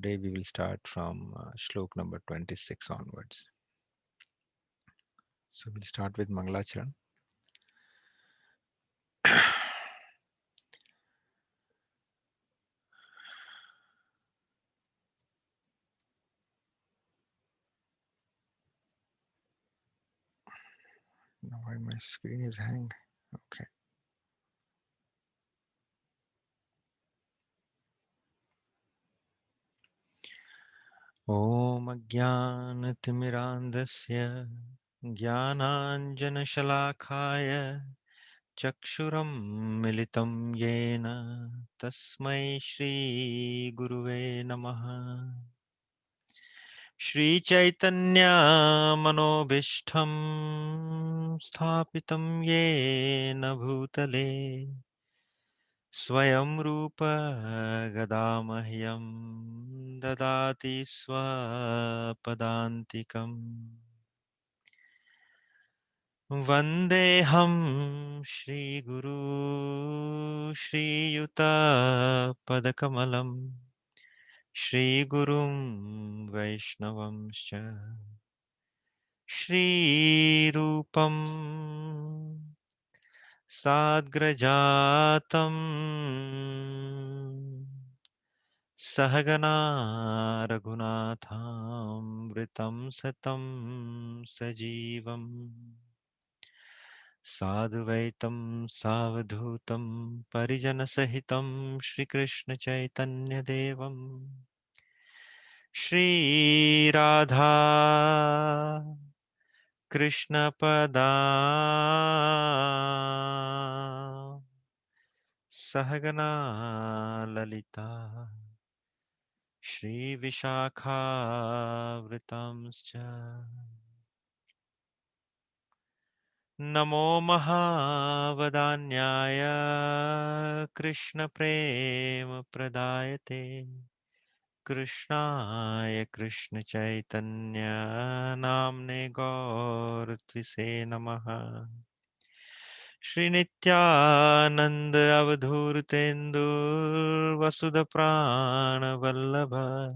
Today we will start from shlok number 26 onwards. So we'll start with Mangalacharan. Now why my screen is hang. Okay. Om Ajnanatimirandasya Jnananjanashalakaya Chakshuram Militam Yena Tasmai Shri Guruve Namaha. Shri Chaitanya Manobishtham Sthapitam Yena Bhutale Swayam Rupa Gadamahyam Dadati Swapadantikam Vandeham Shri Guru Shri Yuta Padakamalam Shri Gurum Vaishnavamscha Shri Rupam Sadgrajatam Sahagana Raghunatham Satam Sajivam Sadhuvaitam Savadhutam Parijana Sahitam Shri Krishna Chaitanya Devam Shri Radha Krishna Pada Sahagana Lalita Shri Vishakha Vritamscha Namo Mahavadanyaya Krishna Prema Pradayate Krishnaya Krishna Chaitanya Namne Gaur Tvise Namaha Shri Nityananda Avadhurtendur Vasudha Prana Vallabha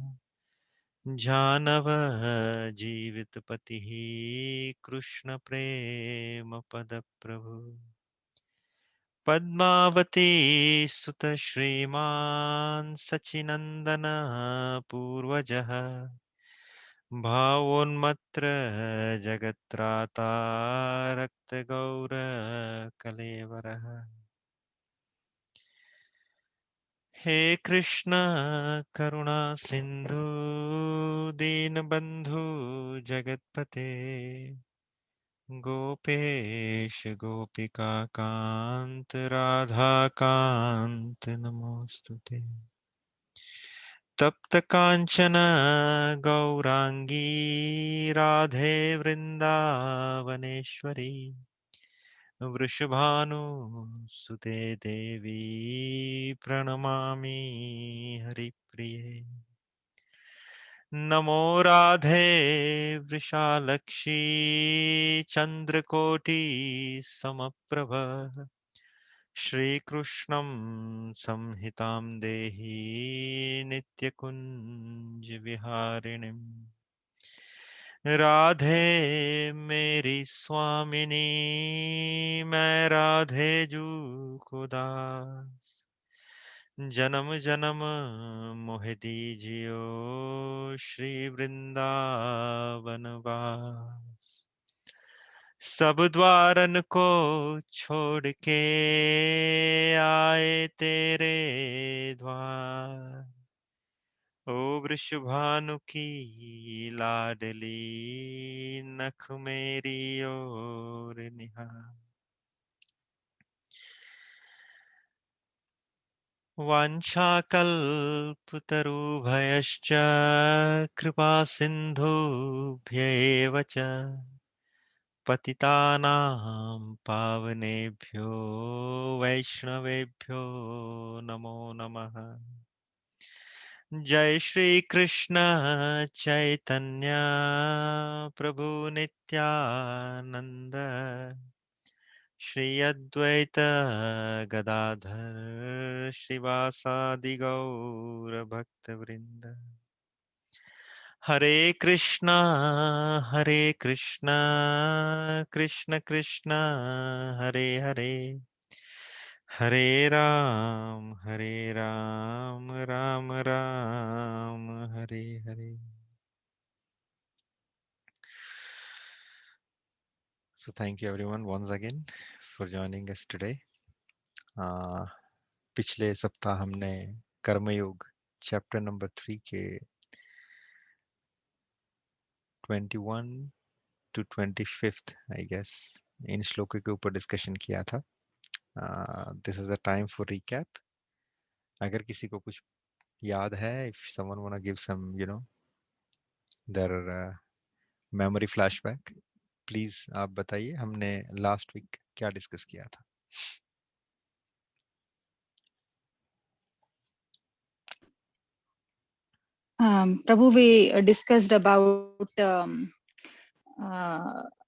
Jhanava Jeevitapatihi Krishna Prema Pada Prabhu Padmavati Sutta Shriman Sachinandana Purvajaha Bhavonmatra Jagatrata Rakta Gaura Kalevaraha He Krishna Karuna Sindhu Dinabandhu Jagatpate Gopesh Gopika Kant Radha Kant Namostute Tapta Kanchana Gaurangi Radhe Vrindavaneshwari Vrishabhanu Sute Devi Pranamami Haripriye Namo Radhe Vrishalakshi Chandrakoti Samaprabha Shri Krishnam Samhitam Dehi Nityakunj Viharinim Radhe मेरी स्वामिनी मैं राधे जू को दास जन्म जन्म मोह दीजियो श्री वृंदावन वास सब द्वारन को छोड़ के आए तेरे द्वार ओ वृषभानु की लाडली नख मेरी ओर निहार वाञ्छाकल्पतरुभयश्च कृपा सिन्धुभ्य एव च पतितानां पावनेभ्यो वैष्णवेभ्यो नमो नमः जय श्री कृष्ण चैतन्य प्रभु नित्यानंद श्री अद्वैत गदाधर श्रीवासादि गौर भक्त वृंद Hare Krishna, Hare Krishna, Krishna Krishna, Hare Hare, Hare Ram, Hare Ram, Ram Ram, Hare Hare. So thank you everyone once again for joining us today. पिछले सप्ताह हमने कर्मयोग चैप्टर नंबर 3 के 21 to 25th I guess in श्लोकों के ऊपर discussion किया था. This is the time for recap. अगर किसी को कुछ याद है, if someone wanna give some, their memory flashback, please आप बताइए हमने लास्ट वीक क्या डिस्कस किया था. Prabhu, we discussed about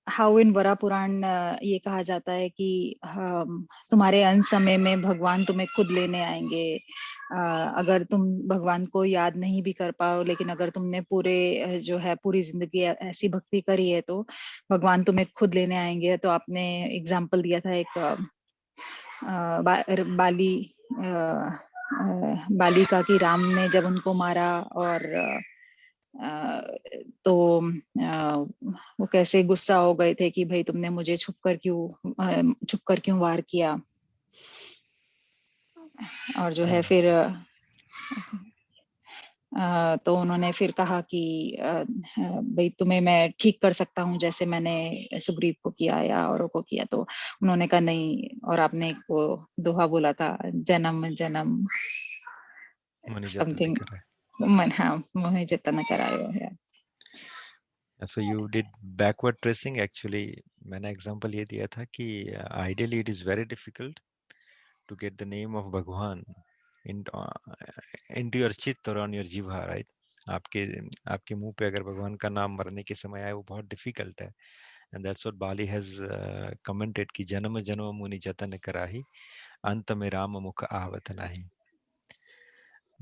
how in वरा पुराण ये कहा जाता है कि तुम्हारे अंत समय में भगवान तुम्हें खुद लेने आएंगे. अगर तुम भगवान को याद नहीं भी कर पाओ, लेकिन अगर तुमने पूरी जिंदगी ऐसी भक्ति करी है तो भगवान तुम्हें खुद लेने आएंगे. तो आपने एग्जाम्पल दिया था एक बालिका की राम ने जब उनको मारा, और तो वो कैसे गुस्सा हो गए थे कि भाई तुमने मुझे छुप कर क्यों वार किया. और जो है फिर तो उन्होंने फिर कहा कि भाई तुम्हें मैं ठीक कर सकता हूँ जैसे मैंने सुग्रीव को किया या औरों को किया. तो उन्होंने कहा नहीं, और आपने वो दोहा बोला था, जन्म जन्म मुनि जतन समथिंग, कर रहा है. हाँ, मोहे जतन करायो है. So you did backward tracing. Actually मैंने एग्जांपल ये दिया था कि ideally it is very difficult to get the name of Bhagwan into your चित्त or on your जिह्वा, right? आपके मुंह पे अगर भगवान का नाम मरने के समय आए वो बहुत डिफिकल्ट है. And that's what Bali has commented कि जन्म जन्म मुनि जतन कराही अंत में राम मुख आवत नाही.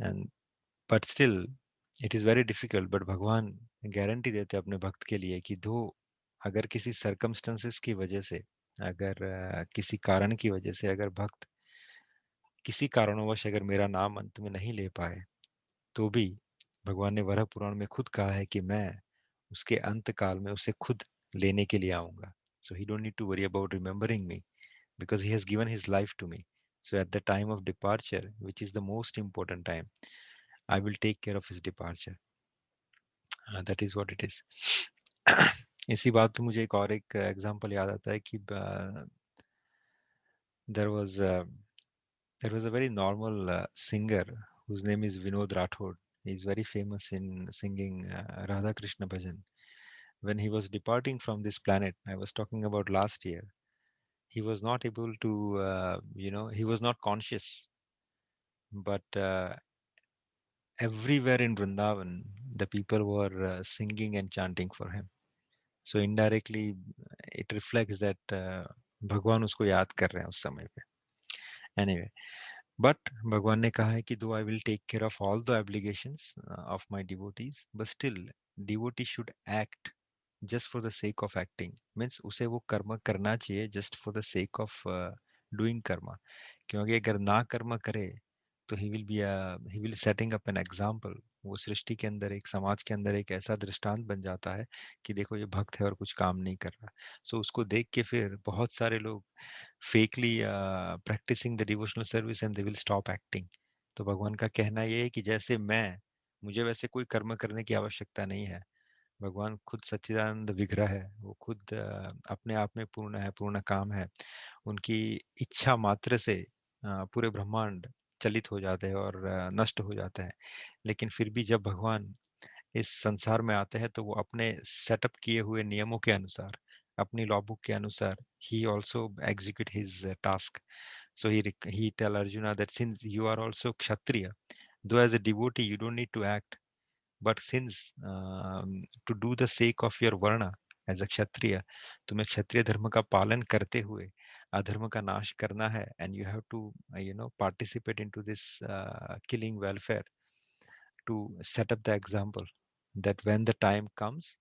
And but still it is very difficult. But भगवान गारंटी देते अपने भक्त के लिए कि दो अगर किसी सर्कमस्टेंसेस की वजह से, अगर किसी कारण की वजह से अगर भक्त किसी कारणवश अगर मेरा नाम अंत में नहीं ले पाए, तो भी भगवान ने वराह पुराण में खुद कहा है कि मैं उसके अंत काल में उसे खुद लेने के लिए आऊंगा. So he don't need to worry about remembering me because he has given his life to me. So at the time of departure, which is the most important time, I will take care of his departure. That is what it is. इसी बात पे मुझे एक example याद आता है कि there was a very normal singer whose name is Vinod Rathod. He is very famous in singing Radha Krishna bhajan. When he was departing from this planet, I was talking about last year, he was not able to, he was not conscious, but everywhere in Vrindavan, the people were singing and chanting for him. So indirectly, it reflects that भगवान उसको याद कर रहे हैं उस समय पे. Anyway, but भगवान ने कहा है कि though I will take care of all the obligations of my devotees, but still devotee should act just for the sake of acting. Means उसे वो कर्म करना चाहिए just for the sake of doing karma. क्योंकि अगर ना कर्म करे तो he will setting up an example. वो सृष्टि के अंदर एक समाज के अंदर एक ऐसा दृष्टांत बन जाता है कि देखो ये भक्त है और कुछ काम नहीं कर रहा. सो उसको देख के फिर बहुत सारे लोग fakely practicing the devotional service and they will stop acting. तो भगवान का कहना ये है कि जैसे मुझे वैसे कोई कर्म करने की आवश्यकता नहीं है. भगवान खुद सच्चिदानंद विग्रह है, वो खुद अपने आप में पूर्ण है, पूर्ण काम है. उनकी इच्छा मात्र से पूरे ब्रह्मांड चलित हो जाते हैं और नष्ट हो जाते हैं. लेकिन फिर भी जब भगवान इस संसार में आते हैं तो वो अपने सेटअप किए हुए नियमों के अनुसार, अपनी लॉ बुक के अनुसार he also execute his task. So he tell Arjuna that since you are also kshatriya, though as a devotee you don't need to act, but since to do the sake of your varna as a kshatriya, तुम्हें क्षत्रिय धर्म का पालन करते हुए अधर्म का नाश करना है, and you have to participate into this killing welfare to set up the example. that when the time comes,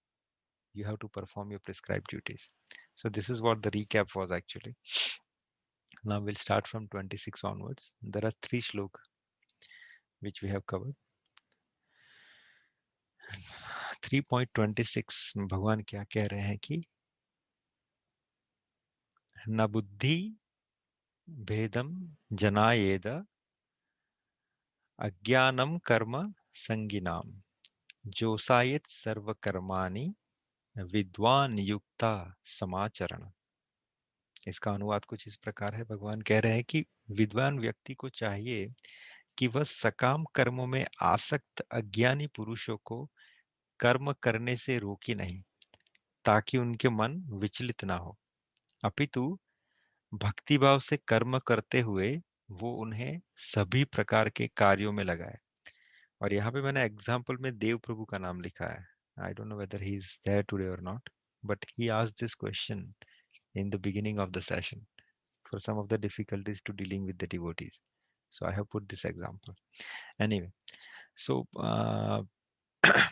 you have to perform your prescribed duties. So this is what the recap was actually. Now we'll start from 26 onwards. There are 3 shloka which we have covered. 3.26 में भगवान क्या कह रहे हैं कि न बुद्धि भेदम जनायेद अज्ञानम कर्म संगिनाम जोसायत सर्वकर्माणि विद्वान युक्ता समाचरण। इसका अनुवाद कुछ इस प्रकार है। भगवान कह रहे हैं कि विद्वान व्यक्ति को चाहिए कि वह सकाम कर्मों में आसक्त अज्ञानी पुरुषों को कर्म करने से रोके नहीं, ताकि उनके मन विचलित ना हो, अपितु भक्ति भाव से कर्म करते हुए वो उन्हें सभी प्रकार के कार्यों में लगाए। और यहाँ पे मैंने एग्जाम्पल में देव प्रभु का नाम लिखा है। I don't know whether he is there today और not, but he asked this question in the beginning of the session for some of the difficulties to dealing with the devotees. So I have put this example. Anyway, so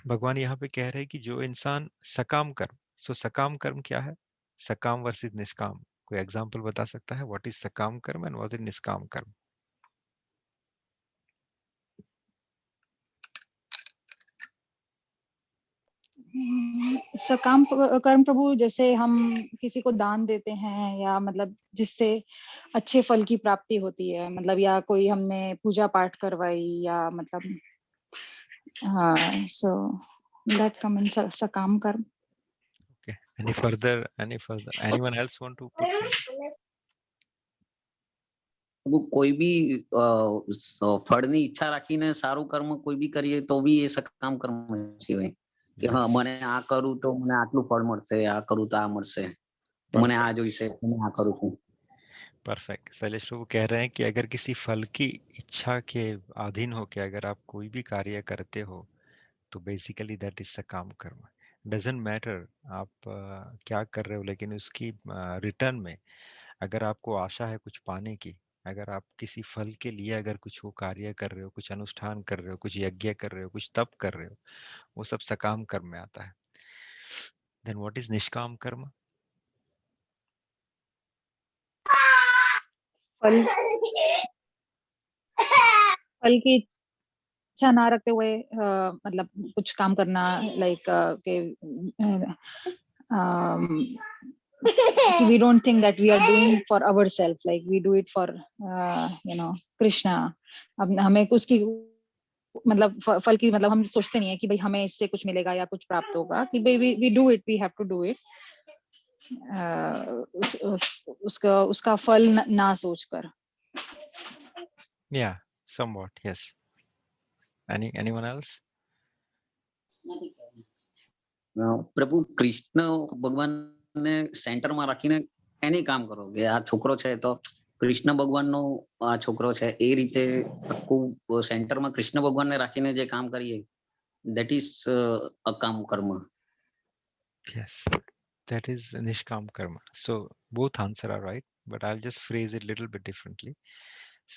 भगवान यहाँ पे कह रहे हैं कि जो इंसान सकाम कर्म, सो सकाम कर्म क्या है, सकाम वर्सेस निष्काम, कोई एग्जांपल बता सकता है? व्हाट इज सकाम कर्म एंड व्हाट इज निष्काम कर्म? सकाम कर्म प्रभु, जैसे हम किसी को दान देते हैं या मतलब जिससे अच्छे फल की प्राप्ति होती है, मतलब या कोई हमने पूजा पाठ करवाई या मतलब हाँ, सो दैट कम इन सकाम कर्म। Okay, any further anyone else want to put something? કોઈ બી ફળની ઈચ્છા રાખીને સારું કર્મ કોઈ બી કરીએ તો બી એ સકામ કર્મ કહેવાય કે હા મને આ કરું તો મને આટલું ફળ મળશે, આ કરું તો આ મળશે, મને આ જોઈશે, મને આ કરું છું। परफेक्ट। शैलेश प्रभु कह रहे हैं कि अगर किसी फल की इच्छा के अधीन होकर अगर आप कोई भी कार्य करते हो तो बेसिकली दैट इज सकाम कर्म। डजंट मैटर आप क्या कर रहे हो, लेकिन उसकी रिटर्न में अगर आपको आशा है कुछ पाने की, अगर आप किसी फल के लिए अगर कुछ वो कार्य कर रहे हो, कुछ अनुष्ठान कर रहे हो, कुछ यज्ञ कर रहे हो, कुछ तप कर रहे हो, वो सब सकाम कर्म में आता है। देन व्हाट इज निष्काम कर्म? फल फल की इच्छा ना रखते हुए मतलब कुछ काम करना, लाइक के we don't think that we are doing for ourselves, like we do it for Krishna। अब हमें उसकी मतलब फल की मतलब हम सोचते नहीं है कि भाई हमें इससे कुछ मिलेगा या कुछ प्राप्त होगा, कि भाई we do it, we have to do it उसका फल ना सोचकर। Yeah, somewhat, yes. Anyone else? પ્રભુ કૃષ્ણ ભગવાનને સેન્ટરમાં રાખીને એને કામ કરો કે આ છોકરો છે તો કૃષ્ણ ભગવાનનો આ છોકરો છે, એ રીતે આખું સેન્ટરમાં કૃષ્ણ ભગવાનને રાખીને જે કામ કરીએ that is અકામ કર્મ। Yes, that is nishkam karma. So both answer are right, but I'll just phrase it little bit differently.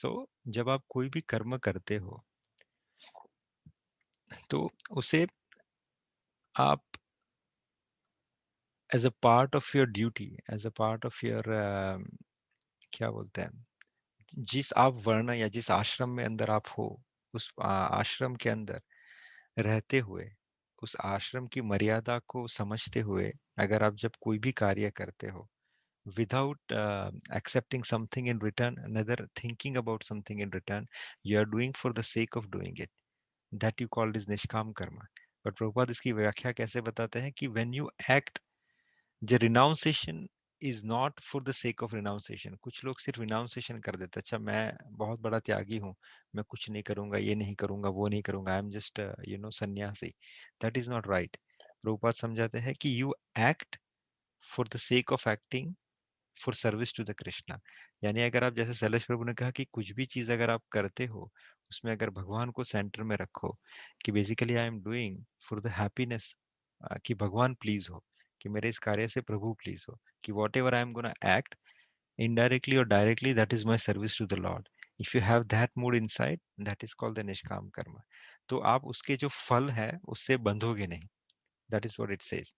So जब आप कोई भी कर्म करते हो तो उसे आप as a part of your duty, as a part of your क्या बोलते हैं, जिस आप वर्ण या जिस आश्रम में अंदर आप हो, उस आश्रम के अंदर रहते हुए, उस आश्रम की मर्यादा को समझते हुए अगर आप जब कोई भी कार्य करते हो without accepting something in return, neither thinking about something in return, you are doing for the sake of doing it, that you call is nishkam karma. But Prabhupada इसकी व्याख्या कैसे बताते हैं कि when you act, the renunciation is not for the sake of renunciation. कुछ लोग सिर्फ renunciation कर देते हैं, अच्छा मैं बहुत बड़ा त्यागी हूँ, मैं कुछ नहीं करूंगा, ये नहीं करूंगा, वो नहीं करूंगा, I am just sannyasi. That is not right. Prabhupada समझाते हैं कि you act for the sake of acting for service to the Krishna. यानी अगर आप जैसे शैलेश प्रभु ने कहा कि कुछ भी चीज अगर आप करते हो उसमें अगर भगवान को सेंटर में रखो कि basically I am doing for the happiness, कि भगवान प्लीज हो, कि मेरे इस कार्य से प्रभु प्लीज हो, कि whatever I am gonna act indirectly और directly that is my service to the lord. If you have that mood inside, that is called the निष्काम कर्म। तो आप उसके जो फल है उससे बंधोगे नहीं, that is what it says.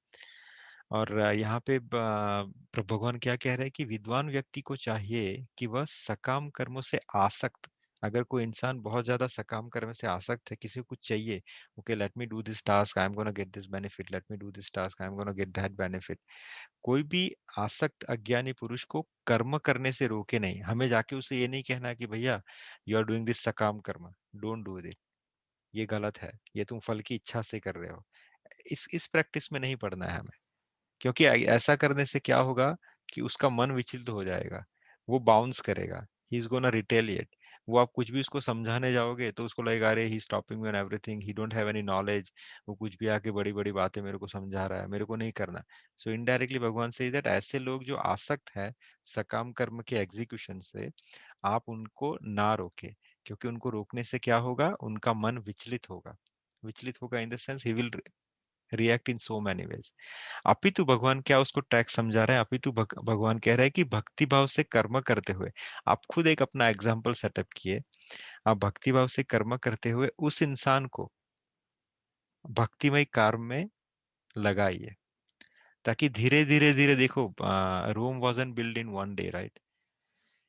और यहाँ पे भगवान क्या कह रहे हैं कि विद्वान व्यक्ति को चाहिए कि वह सकाम कर्मों से आसक्त, अगर कोई इंसान बहुत ज्यादा सकाम कर्म से आसक्त है, किसी को कुछ चाहिए, okay let me do this task, I am gonna get this benefit, let me do this task, I am gonna get that benefit. कोई भी आसक्त अज्ञानी पुरुष को कर्म करने से रोके नहीं। हमें जाके उसे ये नहीं कहना कि भैया यू आर डूइंग दिस सकाम कर्म, डोंट डू इट, ये गलत है, ये तुम फल की इच्छा से कर रहे हो। इस प्रैक्टिस में नहीं पड़ना है हमें, क्योंकि ऐसा करने से क्या होगा कि उसका मन विचलित हो जाएगा, वो बाउंस करेगा, ही इज गोना रिटेलिएट। वो आप कुछ भी उसको समझाने जाओगे तो उसको लगेगा अरे he stopping me on everything, he don't have any knowledge, वो कुछ भी आके बड़ी बड़ी बातें मेरे को समझा रहा है, मेरे को नहीं करना। सो इनडायरेक्टली भगवान से दैट ऐसे लोग जो आसक्त है सकाम कर्म के एग्जीक्यूशन से, आप उनको ना रोके, क्योंकि उनको रोकने से क्या होगा, उनका मन विचलित होगा। विचलित होगा in the sense he will react in so many ways. अपितु भगवान क्या उसको टैक्स समझा रहा है, अपितु भगवान कह रहा है कि भक्ति भाव से कर्म करते हुए, आप खुद एक अपना एग्जाम्पल सेटअप किए, आप भक्ति भाव से कर्म करते हुए उस इंसान को भक्तिमय कार्य में लगाइए, ताकि धीरे धीरे धीरे देखो, Rome wasn't built in one day, right?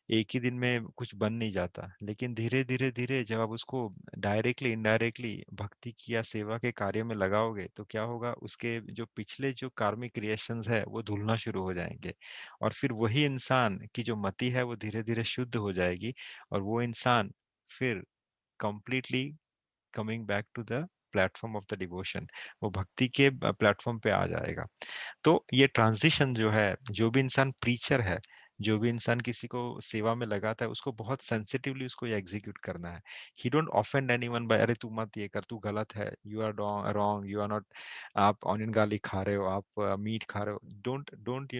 एक ही दिन में कुछ बन नहीं जाता, लेकिन धीरे धीरे धीरे जब आप उसको डायरेक्टली इनडायरेक्टली भक्ति की या सेवा के कार्य में लगाओगे तो क्या होगा, उसके जो पिछले जो कार्मिक क्रिएशंस है वो धुलना शुरू हो जाएंगे, और फिर वही इंसान की जो मति है वो धीरे धीरे शुद्ध हो जाएगी, और वो इंसान फिर completely coming back to the platform of the devotion, वो भक्ति के प्लेटफॉर्म पे आ जाएगा। तो ये ट्रांजिशन जो है, जो भी इंसान प्रीचर है, जो भी इंसान किसी को सेवा में लगाता है, उसको बहुत सेंसिटिवली उसको ये एग्जीक्यूट करना है। He don't offend anyone by अरे तू मत ये कर, तू गलत है, you are wrong, you are not, आप ऑनियन गार्लिक खा रहे हो, आप मीट खा रहे हो, don't don't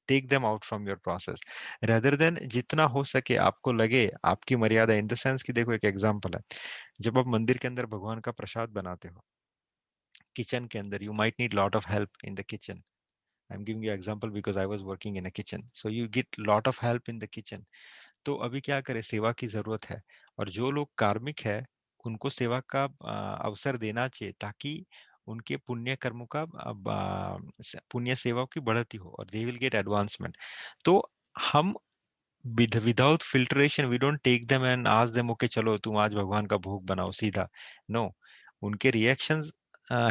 take them out from your process, rather than जितना हो सके आपको लगे आपकी मर्यादा, इन द सेंस कि देखो एक एग्जांपल है, जब आप मंदिर के अंदर भगवान का प्रसाद बनाते हो, किचन के अंदर you might need lot of help in the kitchen. I'm giving you example because I was working in a kitchen. So you get lot of help in the kitchen. तो अभी क्या करें, सेवा की जरूरत है, और जो लोग कार्मिक है उनको सेवा का अवसर देना चाहिए, ताकि उनके पुण्य कर्मों का पुण्य सेवाओं की बढ़ती हो, और दे विल गेट एडवांसमेंट। तो हम without filtration we don't take them and ask them okay चलो तुम आज भगवान का भोग बनाओ सीधा, नो, उनके रिएक्शंस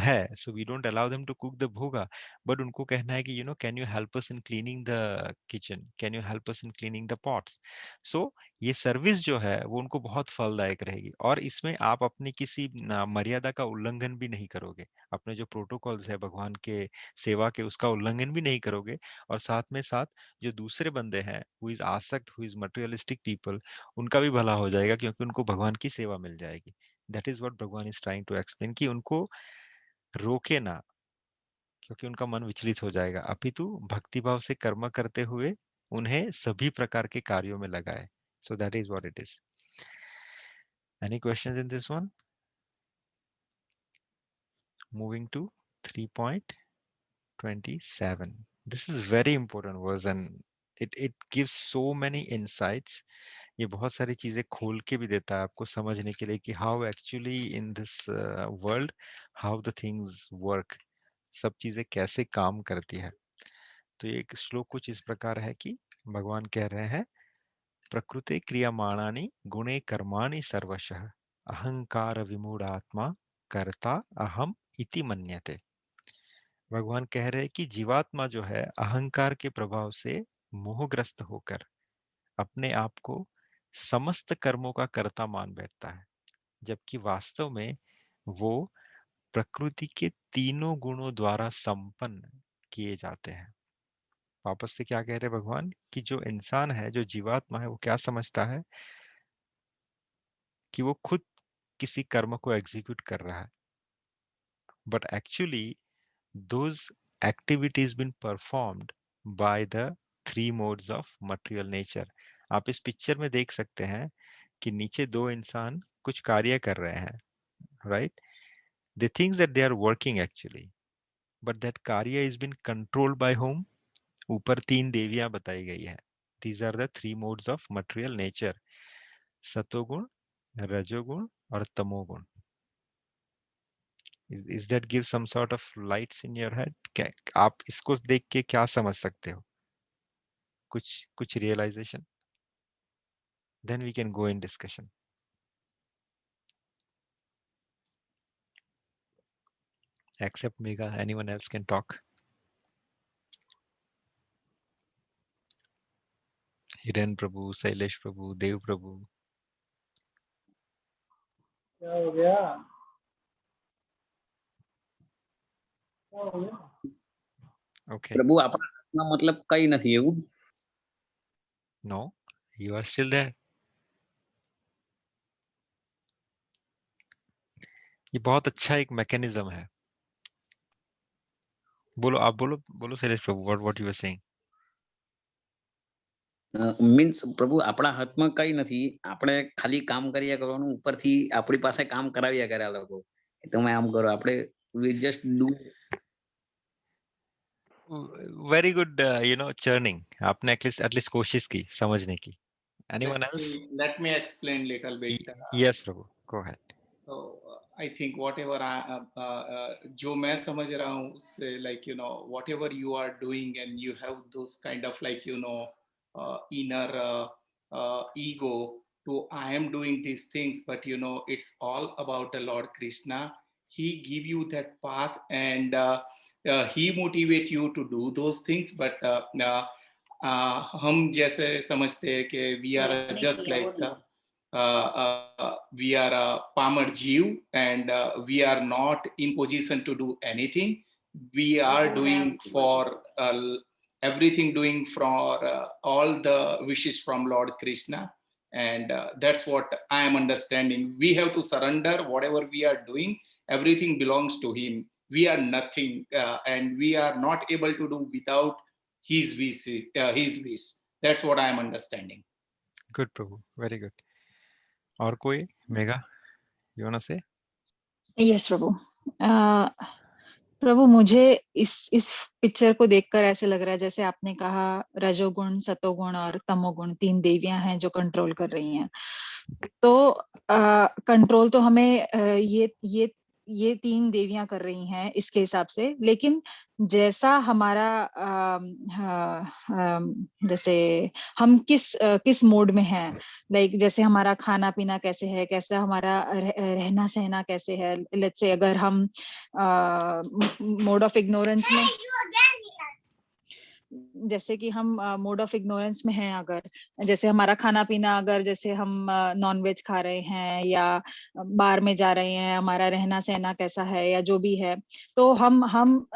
है, so we don't allow them to cook the bhoga, but उनको कहना है कि can you help us in cleaning the kitchen, can you help us in cleaning the pots. So ये सर्विस जो है वो उनको बहुत फलदायक रहेगी, और इसमें आप अपनी किसी मर्यादा का उल्लंघन भी नहीं करोगे, अपने जो प्रोटोकॉल्स है भगवान के सेवा के उसका उल्लंघन भी नहीं करोगे, और साथ में साथ जो दूसरे बंदे हैं हु इज आसक्त, हु इज मटेरियलिस्टिक पीपल, उनका भी भला हो जाएगा, क्योंकि उनको भगवान की सेवा मिल जाएगी। दैट इज व्हाट भगवान इज ट्राइंग टू एक्सप्लेन, कि उनको रोके ना, क्योंकि उनका मन विचलित हो जाएगा, अपितु भक्ति भाव से कर्म करते हुए उन्हें सभी प्रकार के कार्यों में लगाए। So that is what it is. Any questions in this one? Moving to 3.27. This is very important verse and it gives so many insights. ये बहुत सारी चीजें खोल के भी देता है आपको समझने के लिए कि how actually in this world how the things work, सब चीजें कैसे काम करती है। तो ये एक श्लोक कुछ इस प्रकार है कि भगवान कह रहे हैं, प्रकृते क्रियमाणानि गुणे कर्माणि सर्वशः अहंकार विमूढ़ात्मा कर्ता अहम इति मन्यते। भगवान कह रहे हैं कि जीवात्मा जो है अहंकार के प्रभाव से मोहग्रस्त होकर अपने आप को समस्त कर्मों का कर्ता मान बैठता है, जबकि वास्तव में वो प्रकृति के तीनों गुणों द्वारा संपन्न किए जाते हैं। वापस से क्या कह रहे हैं भगवान, कि जो इंसान है, जो जीवात्मा है, वो क्या समझता है कि वो खुद किसी कर्म को एग्जीक्यूट कर रहा है, but actually those activities been performed by the three modes of material nature। आप इस पिक्चर में देख सकते हैं कि नीचे दो इंसान कुछ कार्य कर रहे हैं, right? They think that they are working actually, but that कार्य is been controlled by whom? ऊपर तीन देवियां बताई गई है, These are the three modes of material nature: सतोगुण, रजोगुण और तमोगुण. Is that give some sort of lights in your head? क्या आप इसको देख के क्या समझ सकते हो? कुछ realization? Then we can go in discussion. Except Megha, anyone else can talk. Hiren प्रभु, शैलेश प्रभु, देव प्रभु. क्या हो गया? क्या हो गया? Okay. પ્રભુ આપણા હાથમાં મતલબ કઈ નથી એવું. No, you are still there. ये बहुत अच्छा एक मैकेनिज्म है. बोलो, आप बोलो शैलेश प्रभु, what you were saying. Means પ્રભુ આપણા હાથમાં કઈ નથી, આપણે ખાલી કામ કર્યા કરવાનું, ઉપરથી આપણી પાસે કામ કરાવ્યા કરે આ લોકો, તમે આમ કરો, આપણે we just do. Very good, churning. आपने at least कोशिश की समझने की. Anyone else? Let me explain little bit. Yes, Prabhu, go ahead. So I think whatever जो मैं समझ रहा हूँ उससे, like whatever you are doing and you have those kind of like inner ego to I am doing these things, but it's all about the Lord Krishna. He give you that path and he motivate you to do those things, but हम जैसे समझते हैं कि we are just like we are a palmer Jew and we are not in position to do anything. We are doing for everything, doing for all the wishes from Lord Krishna. And that's what I am understanding. We have to surrender whatever we are doing. Everything belongs to him. We are nothing and we are not able to do without his wish. That's what I am understanding. Good, Prabhu. Very good. और कोई? Megha, you wanna say? Yes Prabhu. Prabhu मुझे इस picture को देखकर ऐसे लग रहा है जैसे आपने कहा रजोगुण, सतोगुण और तमोगुण 3 देवियां हैं जो कंट्रोल कर रही हैं. तो कंट्रोल तो हमें ये 3 देवियां कर रही हैं इसके हिसाब से, लेकिन जैसा हमारा जैसे हम किस मोड में हैं, लाइक जैसे हमारा खाना पीना कैसे है, कैसा हमारा रहना सहना कैसे है. लेट्स से अगर हम मोड ऑफ इग्नोरेंस में, जैसे कि हम मोड ऑफ इग्नोरेंस में हैं, अगर जैसे हमारा खाना पीना, अगर जैसे हम नॉन वेज खा रहे हैं या बार में जा रहे हैं, हमारा रहना सहना कैसा है या जो भी है, तो हम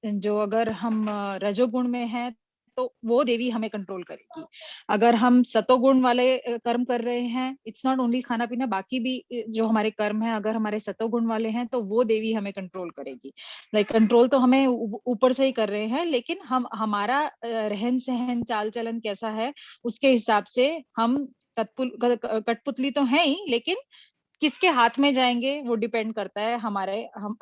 जो अगर हम रजोगुण में हैं तो वो देवी हमें कंट्रोल करेगी. अगर हम सतोगुण वाले कर्म कर रहे हैं, इट्स नॉट ओनली खाना पीना, बाकी भी जो हमारे कर्म हैं अगर हमारे सतोगुण वाले हैं तो वो देवी हमें कंट्रोल करेगी. लाइक कंट्रोल तो हमें ऊपर से ही कर रहे हैं, लेकिन हम हमारा रहन सहन चाल चलन कैसा है उसके हिसाब से हम कठपुतली तो है ही, लेकिन किसके हाथ में जाएंगे वो डिपेंड करता है.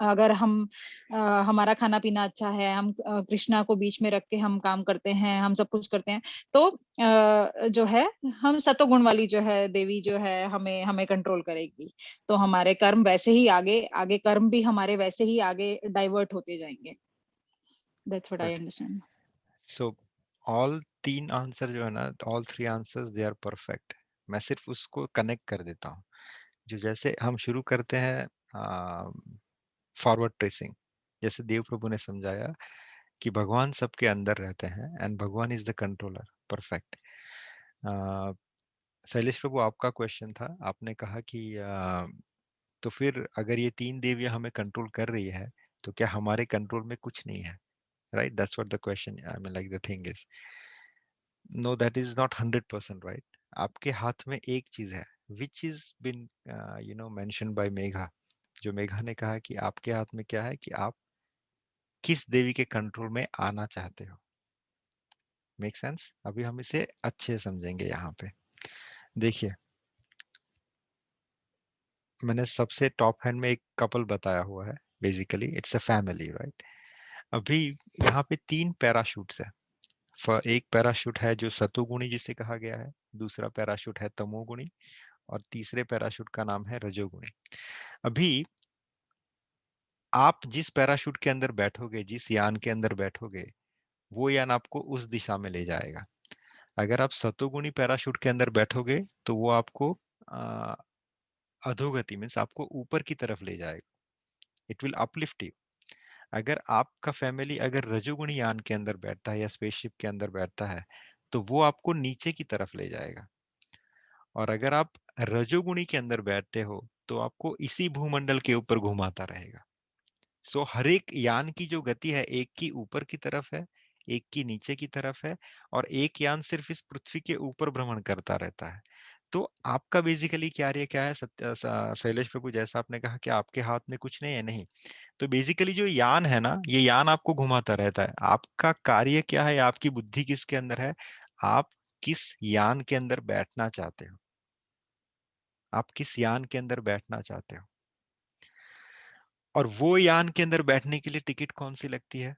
अगर हमारा खाना पीना अच्छा है, हम कृष्णा को बीच में रख के हम काम करते हैं, हम सब कुछ करते हैं, तो जो है हम सतोगुण वाली जो है देवी जो है हमें कंट्रोल करेगी. तो हमारे कर्म वैसे ही आगे कर्म भी हमारे वैसे ही आगे डाइवर्ट होते जाएंगे. That's what I understand. So all 3 answer जो है ना, all 3 answers they are perfect. मैं सिर्फ उसको कनेक्ट कर देता हूँ. जो जैसे हम शुरू करते हैं फॉरवर्ड ट्रेसिंग, जैसे देव प्रभु ने समझाया कि भगवान सबके अंदर रहते हैं and Bhagwan is the controller. Perfect. Shailesh Prabhu, आपका क्वेश्चन था, आपने कहा कि तो फिर अगर ये 3 देवियां हमें कंट्रोल कर रही है तो क्या हमारे कंट्रोल में कुछ नहीं है? Right, that's what the question, I mean like the thing is, know that is not 100% right. आपके हाथ में एक चीज है which is been mention by Megha. जो मेघा ने कहा कि आपके हाथ में क्या है कि आप किस देवी के कंट्रोल में आना चाहते हो. Make sense? अभी हम इसे अच्छे समझेंगे. यहाँ पे देखिए, मैंने सबसे टॉप हैंड में एक कपल बताया हुआ है. Basically it's a family, right. अभी यहाँ पे 3 पैराशूट्स है. एक पैराशूट है जो सतोगुणी जिसे कहा गया है, दूसरा पैराशूट है तमोगुणी, और तीसरे पैराशूट का नाम है रजोगुणी। अभी आप जिस पैराशूट के अंदर बैठोगे, जिस यान के अंदर बैठोगे, वो यान आपको उस दिशा में ले जाएगा। अगर आप सतोगुणी पैराशूट के अंदर बैठोगे तो वो आपको अ, अधोगति मीन्स आपको ऊपर की तरफ ले जाएगा, इट विल अपलिफ्ट यू। अगर आपका फैमिली अगर रजोगुणी यान के अंदर बैठता है या स्पेसशिप के अंदर बैठता है तो वो आपको नीचे की तरफ ले जाएगा, और अगर आप रजोगुणी के अंदर बैठते हो तो आपको इसी भूमंडल के ऊपर घुमाता रहेगा। सो हर एक यान की जो गति है, एक की ऊपर की तरफ है, एक की नीचे की तरफ है, और एक यान सिर्फ इस पृथ्वी के ऊपर भ्रमण करता रहता है। तो आपका बेसिकली कार्य क्या है शैलेश प्रभु, जैसा आपने कहा कि आपके हाथ में कुछ नहीं है, नहीं। तो बेसिकली जो यान है ना, ये यान आपको घुमाता रहता है। आपका कार्य क्या है, आपकी बुद्धि किसके अंदर है, आप किस यान के अंदर बैठना चाहते हो, आप किस यान के अंदर बैठना चाहते हो। और वो यान के अंदर बैठने के लिए टिकट कौन सी लगती है,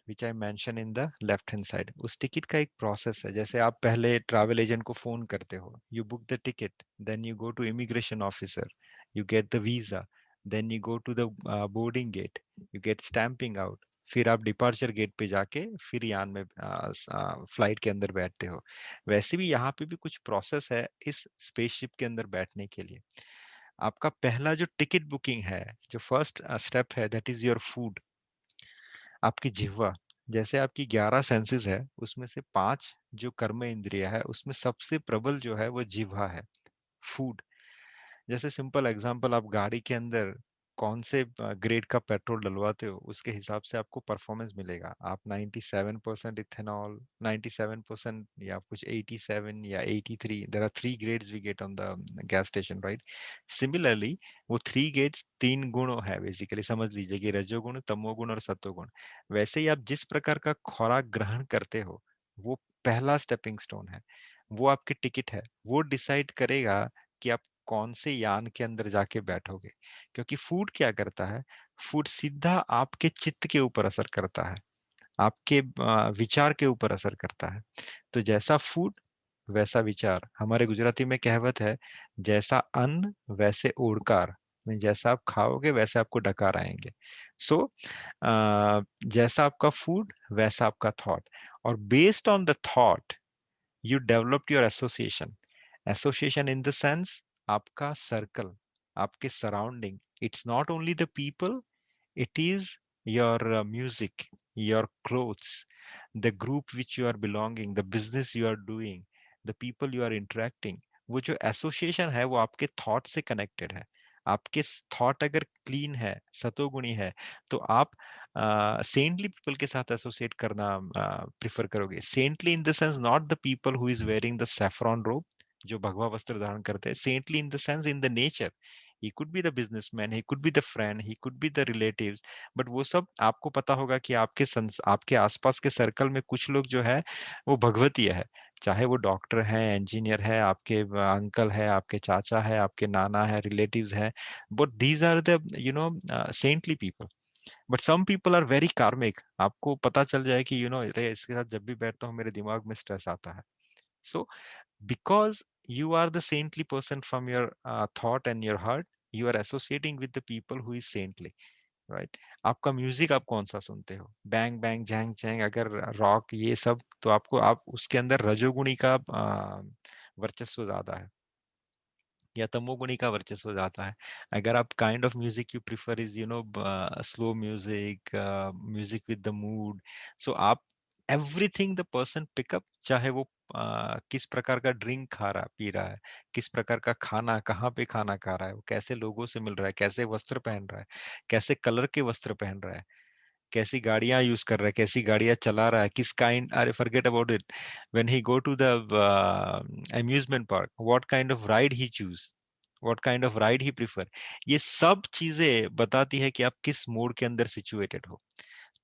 which I mention in the left hand side. उस टिकट का एक प्रोसेस है। जैसे आप पहले ट्रैवल एजेंट को फोन करते हो, you book the ticket, then you go to immigration officer, you get the visa, then you go to the boarding gate, you get stamping out, फिर आप डिपार्चर गेट पे जाके फिर यान में फ्लाइट के अंदर बैठते हो। वैसे भी यहाँ पे भी कुछ प्रोसेस है इस स्पेसशिप के अंदर बैठने के लिए। आपका पहला जो टिकट बुकिंग है, जो फर्स्ट स्टेप है, दैट इज योर फूड, आपकी जिह्वा। जैसे आपकी 11 सेंसेस है, उसमें से 5 जो कर्म इंद्रिय है, उसमें सबसे प्रबल जो है वो जिह्वा है, फूड। जैसे सिंपल एग्जांपल, आप गाड़ी के अंदर कौन से ग्रेड का पेट्रोल डलवाते हो, उसके हिसाब से आपको परफॉर्मेंस मिलेगा। आप 97% इथेनॉल, 97% या कुछ 87 या 83, there are 3 grades we get on the gas station, right. Similarly वो 3 ग्रेड्स 3 गुण है, बेसिकली समझ लीजिए कि रजोगुण, तमोगुण और सत्वगुण। वैसे ही आप जिस प्रकार का खुराक ग्रहण करते हो, वो पहला स्टेपिंग स्टोन है, वो आपकी टिकट है। वो डिसाइड करेगा कि आप कौन से यान के अंदर जाके बैठोगे। क्योंकि फूड क्या करता है, फूड सीधा आपके चित्त के ऊपर असर करता है, आपके विचार के ऊपर असर करता है। तो जैसा फूड वैसा विचार। हमारे गुजराती में कहावत है, जैसा अन्न वैसे ओड़कार, जैसा आप खाओगे वैसे आपको डकार आएंगे। सो जैसा आपका फूड वैसा आपका थॉट, और based on the thought you developed your association in the sense आपका सर्कल, आपके surrounding. It's not only the people, it is your music, your clothes, the group which you are belonging, the business you are doing, the people you are interacting। वो जो association है वो आपके thought से connected है। आपके thought अगर clean है, सतोगुणी है, तो आप सेंटली पीपल के साथ एसोसिएट करना प्रिफर करोगे। Saintly in the sense not the people who is wearing the saffron रोब, जो भगवा वस्त्र धारण करते हैं। Saintly in the sense in the nature, he could be the businessman, he could be the friend, he could be the relatives, but वो सब आपको पता होगा कि आपके आसपास के सर्कल में कुछ लोग जो है वो भगवतीय है। चाहे वो डॉक्टर है, इंजीनियर है, आपके अंकल है, आपके चाचा है, आपके नाना है, रिलेटिव्स है, but these are the saintly people. But some people are very karmic. आपको पता चल जाए कि अरे इसके साथ जब भी बैठता हूँ मेरे दिमाग में स्ट्रेस आता है। सो because you are the saintly person from your thought and your heart, you are associating with the people who is saintly, right। आपका म्यूजिक आप कौन सा सुनते हो, बैंग बैंग जैंग जैंग अगर रॉक ये सब, तो आप उसके अंदर रजोगुणी का वर्चस्व ज्यादा है या तमोगुणी का वर्चस्व ज्यादा है। अगर आप kind of music you prefer is slow music, music with the mood, so आप एवरीथिंग द पर्सन पिकअप, चाहे वो किस प्रकार का ड्रिंक खा रहा पी रहा है, किस प्रकार का खाना, कहाँ पे खाना खा रहा है, वो कैसे लोगों से मिल रहा है, कैसे वस्त्र पहन रहा है, कैसे कलर के वस्त्र पहन रहा है, कैसी गाड़ियां यूज कर रहा है, कैसी गाड़ियां चला रहा है, किस काइंड, अरे forget about it, when he go to the amusement park, what kind of ride he choose, what kind of ride he prefer. ये सब चीजें बताती है कि आप किस मोड के अंदर सिचुएटेड हो।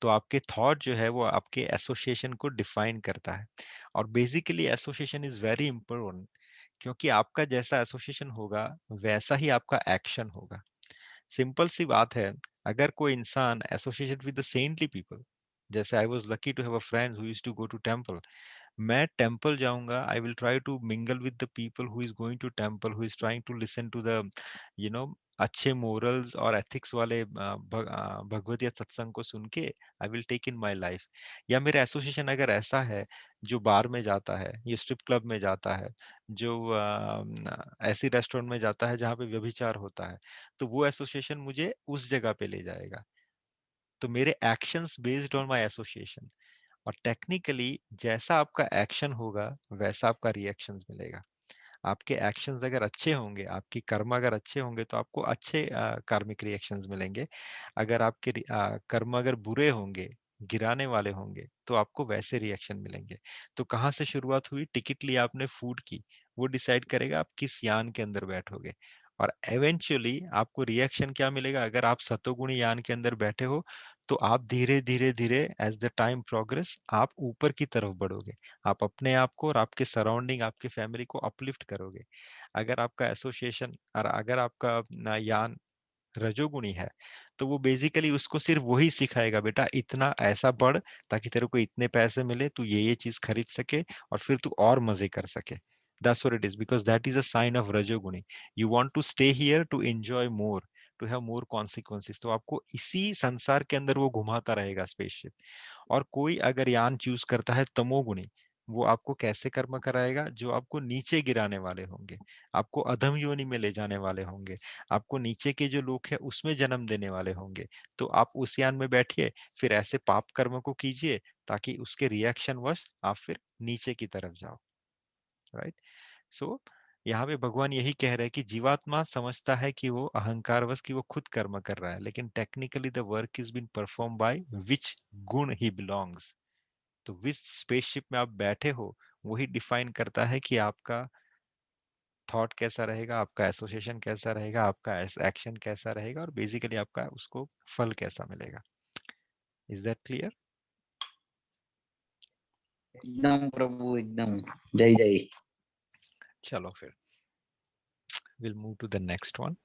तो आपके थॉट जो है वो आपके एसोसिएशन को डिफाइन करता है। और basically association is very important, क्योंकि आपका जैसा एसोसिएशन होगा वैसा ही आपका एक्शन होगा। सिंपल सी बात है, अगर कोई इंसान associated with the saintly people, जैसे I was lucky to have a friend who used to go to temple, मैं टेंपल जाऊंगा, I will try to mingle with the people who is going to temple, who is trying to listen to the you know अच्छे morals और ethics वाले भगवत या सत्संग को सुन के I will take in my life. या मेरा एसोसिएशन अगर ऐसा है जो बार में जाता है, ये स्ट्रिप क्लब में जाता है, जो ऐसी रेस्टोरेंट में जाता है जहाँ पे व्यभिचार होता है, तो वो एसोसिएशन मुझे उस जगह पे ले जाएगा। तो मेरे actions based on my association, और टेक्निकली जैसा आपका एक्शन होगा वैसा आपका रिएक्शंस मिलेगा। आपके एक्शंस अगर अच्छे होंगे, आपकी कर्म अगर अच्छे होंगे तो आपको अच्छे कार्मिक रिएक्शंस मिलेंगे। अगर आपके कर्म अगर बुरे होंगे, गिराने वाले होंगे, तो आपको वैसे रिएक्शन मिलेंगे। तो कहाँ से शुरुआत हुई? टिकट लिया आपने फूड की, वो डिसाइड करेगा आप किस यान के अंदर बैठोगे, और एवेंचुअली आपको रिएक्शन क्या मिलेगा। अगर आप सतोगुणी यान के अंदर बैठे हो तो आप धीरे धीरे धीरे एज द टाइम प्रोग्रेस आप ऊपर की तरफ बढ़ोगे, आप अपने आप को और आपके सराउंडिंग, आपके फैमिली को अपलिफ्ट करोगे। अगर आपका एसोसिएशन और अगर आपका यान रजोगुणी है, तो वो बेसिकली उसको सिर्फ वही सिखाएगा, बेटा इतना ऐसा बढ़ ताकि तेरे को इतने पैसे मिले, तू ये चीज खरीद सके और फिर तू और मजे कर सके। That's what it is, because that is a sign of rajoguni. You want to stay here to enjoy more, to have more consequences. तो आपको इसी संसार के अंदर वो घुमाता रहेगा स्पेसशिप। और कोई अगर यान चूज करता है तमोगुणी, वो आपको कैसे कर्म कराएगा? जो आपको नीचे गिराने वाले होंगे, आपको अधम योनि में ले जाने वाले होंगे, आपको नीचे के जो लोग हैं उसमें जन्म देने वाले होंगे। तो आप उस यान में बैठिए, फिर ऐसे पाप कर्म को कीजिए ताकि उसके रिएक्शन वश आप फिर नीचे की तरफ जाओ। राइट? सो यहाँ पे भगवान यही कह रहे हैं कि जीवात्मा समझता है कि वो अहंकारवश कि वो खुद कर्म कर रहा है, लेकिन technically the work is been perform by which guna he belongs. तो विच स्पेसशिप में आप बैठे हो वही डिफाइन करता है कि आपका थॉट कैसा रहेगा, आपका एसोसिएशन कैसा रहेगा, आपका एक्शन कैसा रहेगा, और बेसिकली आपका उसको फल कैसा मिलेगा। Is that clear? एकदम प्रभु, एकदम। जय जय। चलो फिर will move to the next one.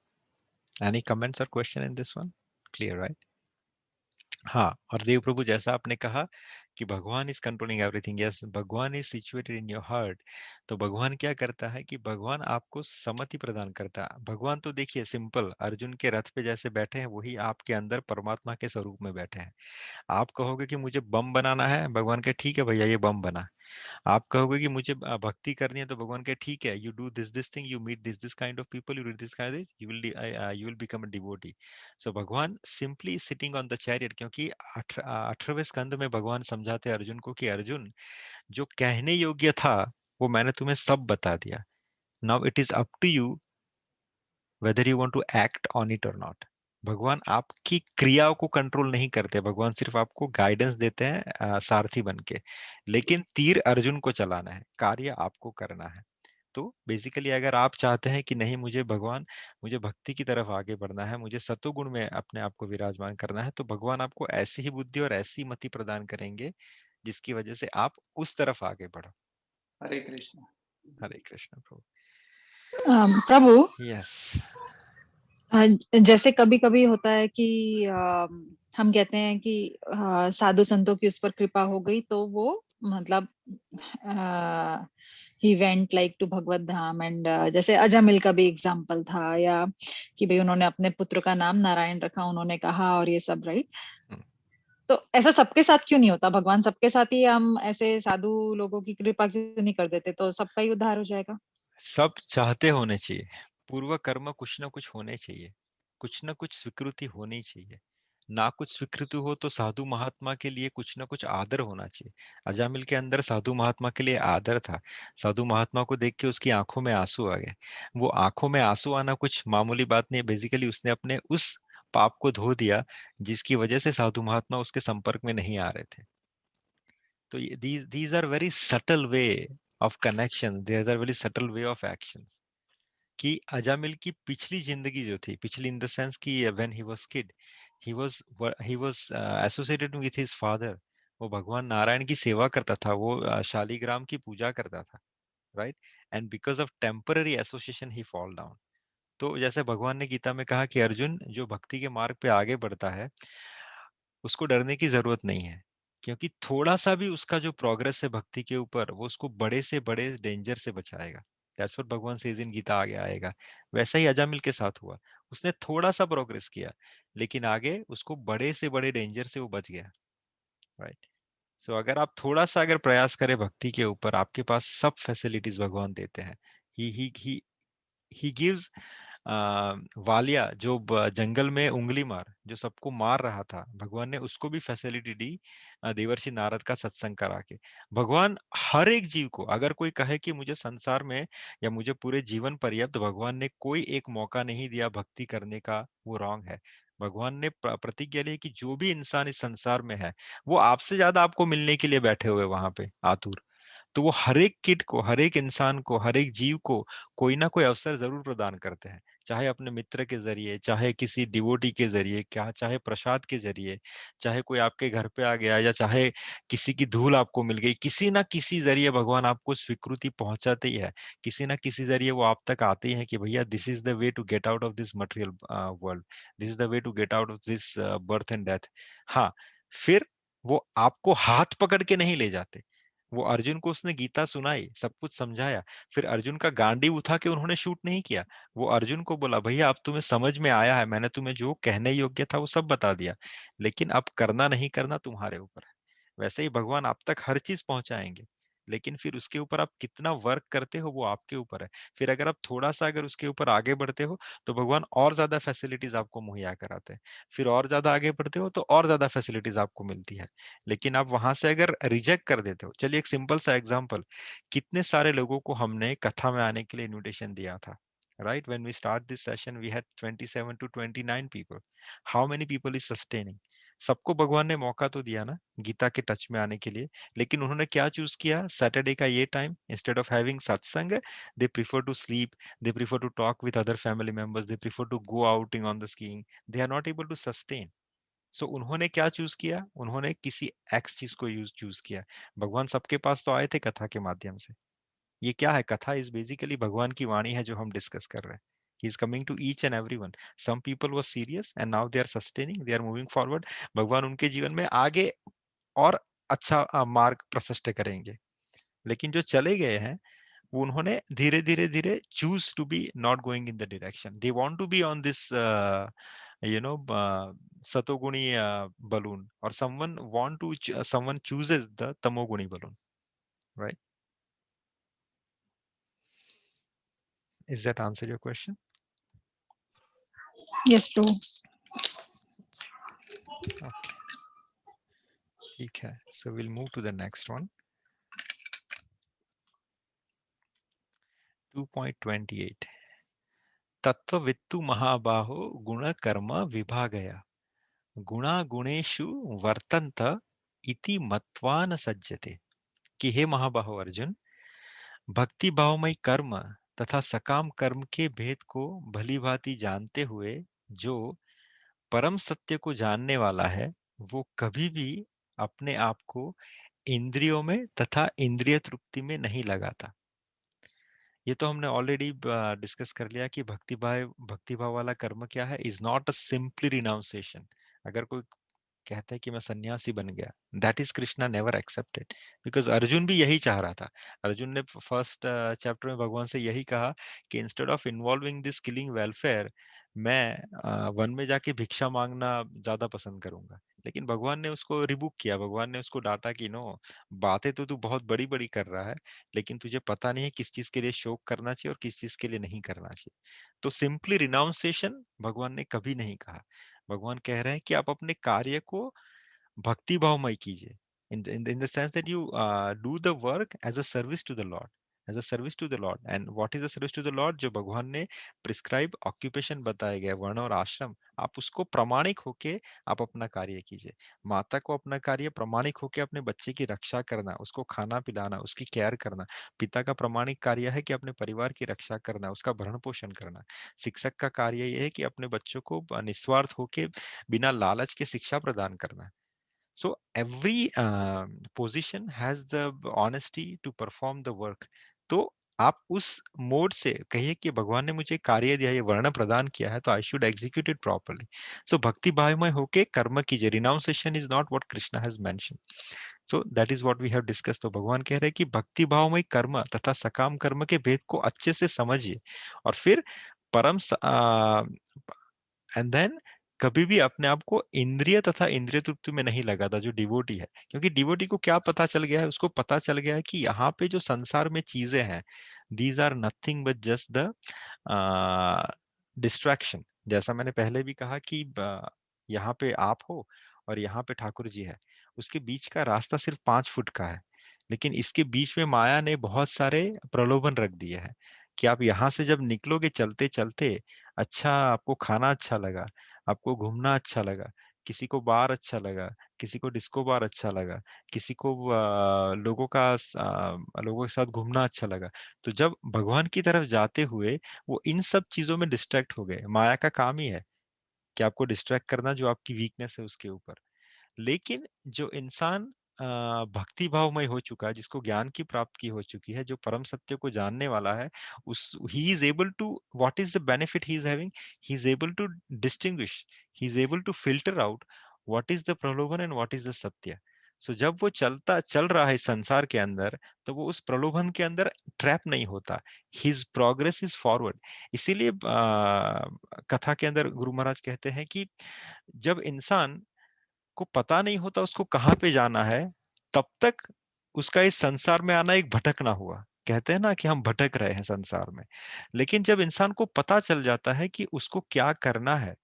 Any comments और question in this one? Clear, right? हाँ, और देव प्रभु जैसा आपने कहा कि Bhagwan is controlling everything, yes, Bhagwan is situated in your heart. तो भगवान क्या करता है कि भगवान आपको सम्मति प्रदान करता है। भगवान तो देखिए सिंपल, अर्जुन के रथ पे जैसे बैठे हैं वही आपके अंदर परमात्मा के स्वरूप में बैठे हैं। आप कहोगे कि मुझे बम बनाना है, भगवान के ठीक है भैया ये बम बना। आप कहोगे कि मुझे भक्ति करनी है, तो भगवान के ठीक है, you do this thing, you meet this kind of people, you read this kind of, you will become a devotee. So Bhagwan simply sitting on the chariot, क्योंकि 18वें स्कंद में भगवान समझाते अर्जुन को कि अर्जुन, जो कहने योग्य था वो मैंने तुम्हें सब बता दिया। Now it is up to you whether you want to act on it और नॉट। भगवान आपकी क्रियाओं को कंट्रोल नहीं करते, भगवान सिर्फ आपको गाइडेंस देते हैं सारथी बन के, लेकिन तीर अर्जुन को चलाना है, कार्य आपको करना है। तो बेसिकली अगर आप चाहते हैं कि नहीं मुझे भगवान, मुझे भक्ति की तरफ आगे बढ़ना है, मुझे सतोगुण में अपने आप को विराजमान करना है, तो भगवान आपको ऐसी ही बुद्धि और ऐसी मति प्रदान करेंगे जिसकी वजह से आप उस तरफ आगे बढ़ो। Hare Krishna. हरे कृष्ण प्रभु। प्रभु, यस। जैसे कभी कभी होता है कि हम कहते हैं कि साधु संतों की उस पर कृपा हो गई तो वो मतलब he went like to Bhagavat Dham, and जैसे अजामिल का भी एग्जाम्पल था, या कि भाई उन्होंने अपने पुत्र का नाम नारायण रखा, उन्होंने कहा, और ये सब, राइट? तो ऐसा सबके साथ क्यों नहीं होता? भगवान सबके साथ ही हम ऐसे साधु लोगों की कृपा क्यों नहीं कर देते, तो सबका ही उद्धार हो जाएगा? सब चाहते होने चाहिए, पूर्व कर्म कुछ ना कुछ होने चाहिए, कुछ ना कुछ स्वीकृति होनी चाहिए। ना कुछ स्वीकृति हो तो साधु महात्मा के लिए कुछ ना कुछ आदर होना चाहिए। अजामिल के अंदर साधु महात्मा के लिए आदर था। साधु महात्मा को देख के उसकी आंखों में आंसू आ गए। वो आंखों में आंसू आना कुछ मामूली बात नहीं है, बेसिकली उसने अपने उस पाप को धो दिया जिसकी वजह से साधु महात्मा उसके संपर्क में नहीं आ रहे थे। तो these are very subtle way of connection, these are very subtle way of actions। कि अजामिल की पिछली जिंदगी जो थी, पिछली इन द सेंस कि when he was kid, he was associated with his father. वो भगवान नारायण की सेवा करता था, वो शालिग्राम की पूजा करता था, right? And because of temporary association he fall down. तो जैसे भगवान ने गीता में कहा कि अर्जुन, जो भक्ति के मार्ग पे आगे बढ़ता है उसको डरने की जरूरत नहीं है, क्योंकि थोड़ा सा भी उसका जो प्रोग्रेस है भक्ति के ऊपर, वो उसको बड़े से बड़े डेंजर से बचाएगा। दैट्स व्हाट भगवान सेज इन गीता, आगे आएगा। वैसा ही अजामिल के साथ हुआ, उसने थोड़ा सा प्रोग्रेस किया, लेकिन आगे उसको बड़े से बड़े डेंजर से वो बच गया, राइट। सो अगर आप थोड़ा सा अगर प्रयास करें भक्ति के ऊपर, आपके पास सब फैसिलिटीज भगवान देते हैं। He gives. वालिया जो जंगल में उंगली मार, जो सबको मार रहा था, भगवान ने उसको भी फैसिलिटी दी देवर्षि नारद का सत्संग करा के। भगवान हर एक जीव को, अगर कोई कहे कि मुझे संसार में या मुझे पूरे जीवन पर्यंत भगवान ने कोई एक मौका नहीं दिया भक्ति करने का, वो रॉन्ग है। भगवान ने प्रतिज्ञा ली कि जो भी इंसान इस संसार में है, वो आपसे ज्यादा आपको मिलने के लिए बैठे हुए वहां पे आतुर। तो वो हर एक किड को, हर एक इंसान को, हर एक जीव को कोई ना कोई अवसर जरूर प्रदान करते हैं, चाहे अपने मित्र के जरिए, चाहे किसी डिवोटी के जरिए, क्या चाहे प्रसाद के जरिए, चाहे कोई आपके घर पे आ गया, या चाहे किसी की धूल आपको मिल गई, किसी ना किसी जरिए भगवान आपको स्वीकृति पहुंचाते ही है। किसी ना किसी जरिए वो आप तक आते ही हैं कि भैया this is the way to get out of this material world, this is the way to get out of this birth and death. हाँ, फिर वो आपको हाथ पकड़ के नहीं ले जाते। वो अर्जुन को उसने गीता सुनाई, सब कुछ समझाया, फिर अर्जुन का गांडीव उठा के उन्होंने शूट नहीं किया। वो अर्जुन को बोला, भैया अब तुम्हें समझ में आया है, मैंने तुम्हें जो कहने योग्य था वो सब बता दिया, लेकिन अब करना नहीं करना तुम्हारे ऊपर है। वैसे ही भगवान आप तक हर चीज पहुंचाएंगे, लेकिन फिर उसके ऊपर आप कितना वर्क करते हो वो आपके ऊपर है। फिर अगर आप थोड़ा सा अगर उसके ऊपर आगे बढ़ते हो, तो भगवान और ज्यादा फैसिलिटीज आपको मुहैया कराते हैं। फिर और ज्यादा आगे बढ़ते हो तो और ज्यादा फैसिलिटीज आपको मिलती है। लेकिन आप वहां से अगर रिजेक्ट कर देते हो, चलिए एक सिंपल सा एग्जांपल, कितने सारे लोगों को हमने कथा में आने के लिए इनविटेशन दिया था, right? When we start this session we had 27 to 29 people. How many people is sustaining? सबको भगवान ने मौका तो दिया ना गीता के टच में आने के लिए, लेकिन उन्होंने क्या चूज किया? सैटरडे का ये time, instead of having satsang, they prefer to sleep, they prefer to talk with other family members, they prefer to go outing on the skiing. They are not able to sustain. So उन्होंने क्या choose किया? उन्होंने किसी x चीज को use choose किया। भगवान सबके पास तो आए थे कथा के माध्यम से। ये क्या है? कथा इज बेसिकली भगवान की वाणी है जो हम डिस्कस कर रहे हैं। He is coming to each and everyone. Some people were serious and now they are sustaining, they are moving forward. भगवान उनके जीवन में आगे और अच्छा मार्ग प्रशस्त करेंगे। लेकिन जो चले गए हैं, वो उन्होंने धीरे धीरे धीरे choose to be not going in the direction, they want to be on this you know satoguni balloon, or someone chooses the tamoguni balloon, right? Is that answer your question? Yes, true. Okay, ठीक है, so we'll move to the next one. 2.28 तत्ववित्तु महाबाहो गुण कर्म विभागया गुणा गुणेषु वर्तन्त इति मत्वा न सज्जते। कि हे महाबाहो अर्जुन, भक्ति भावमय कर्म तथा सकाम कर्म के भेद को भली भांति जानते हुए जो परम सत्य को जानने वाला है, वो कभी भी अपने आप को इंद्रियों में तथा इंद्रिय तृप्ति में नहीं लगाता। ये तो हमने ऑलरेडी डिस्कस कर लिया कि भक्ति भाव वाला कर्म क्या है, is not a simply renunciation. अगर कोई कहते हैं कि मैं सन्यासी बन गया, that is Krishna never accepted, because Arjun भी यही चाह रहा था। अर्जुन ने फर्स्ट चैप्टर में भगवान से यही कहा कि instead of involving this killing welfare, मैं वन में जाके भिक्षा मांगना ज्यादा पसंद करूंगा। लेकिन भगवान ने उसको रिबुक किया, भगवान ने उसको डांटा कि नो, बातें तो तू बहुत बड़ी बड़ी कर रहा है, लेकिन तुझे पता नहीं है किस चीज के लिए शोक करना चाहिए और किस चीज के लिए नहीं करना चाहिए। तो सिंपली रिनाउंसिएशन भगवान ने कभी नहीं कहा। भगवान कह रहे हैं कि आप अपने कार्य को भक्ति भावमय कीजिए, in the sense that you do the work as a service to the Lord, as a service to the Lord. And what is a service to the Lord? जो भगवान ने प्रिस्क्राइब ऑक्यूपेशन बताए गए, वर्ण और आश्रम, आप उसको प्रामाणिक होके आप अपना कार्य कीजिए। माता को अपना कार्य प्रामाणिक होके अपने बच्चे की रक्षा करना, उसको खाना पिलाना, उसकी केयर करना। पिता का प्रामाणिक कार्य है कि अपने परिवार की रक्षा करना, उसका भरण पोषण करना। शिक्षक का कार्य यह है कि अपने बच्चों को निस्वार्थ होके बिना लालच के शिक्षा प्रदान करना। So every position has the honesty to perform the work. तो आप उस मोड से कहिए कि भगवान ने मुझे कार्य दिया, ये वर्ण प्रदान किया है, तो I should execute it properly. So भक्ति भावमय होके कर्म कीजिए। Renunciation is not what Krishna has mention, so that is what we have discuss. तो भगवान कह रहे हैं कि भक्ति भावमय कर्म तथा सकाम कर्म के भेद को अच्छे से समझिए, और फिर परम एंड देन कभी भी अपने आप को इंद्रिय तथा इंद्रिय तृप्ति में नहीं लगाता जो डिवोटी है। क्योंकि डिवोटी को क्या पता चल गया है, उसको पता चल गया है कि यहाँ पे जो संसार में चीजें हैं, these are nothing but just the distraction. जैसा मैंने पहले भी कहा कि यहाँ पे आप हो और यहाँ पे ठाकुर जी है, उसके बीच का रास्ता सिर्फ 5 फुट का है, लेकिन इसके बीच में माया ने बहुत सारे प्रलोभन रख दिए हैं कि आप यहाँ से जब निकलोगे चलते चलते, अच्छा आपको खाना अच्छा लगा, आपको घूमना अच्छा लगा, किसी को बार अच्छा लगा, किसी को डिस्को बार अच्छा लगा, किसी को लोगों के साथ घूमना अच्छा लगा। तो जब भगवान की तरफ जाते हुए वो इन सब चीजों में डिस्ट्रैक्ट हो गए। माया का काम ही है कि आपको डिस्ट्रैक्ट करना, जो आपकी वीकनेस है उसके ऊपर। लेकिन जो इंसान भक्ति भावमय हो चुका है, जिसको ज्ञान की प्राप्ति हो चुकी है, जो परम सत्य को जानने वाला है, उस he is able to, what is the benefit he is having, he is able to distinguish, he is able to filter out what is the pralobhan and what is the satya. So जब वो चल रहा है इस संसार के अंदर, तो वो उस प्रलोभन के अंदर ट्रैप नहीं होता। His progress is forward. इसीलिए कथा के अंदर गुरु महाराज कहते हैं कि जब इंसान को पता नहीं होता उसको कहाँ पे जाना है, तब तक उसका इस संसार में आना एक भटकना हुआ। कहते हैं ना कि हम भटक रहे हैं संसार में। लेकिन जब इंसान को पता चल जाता है कि उसको क्या करना है,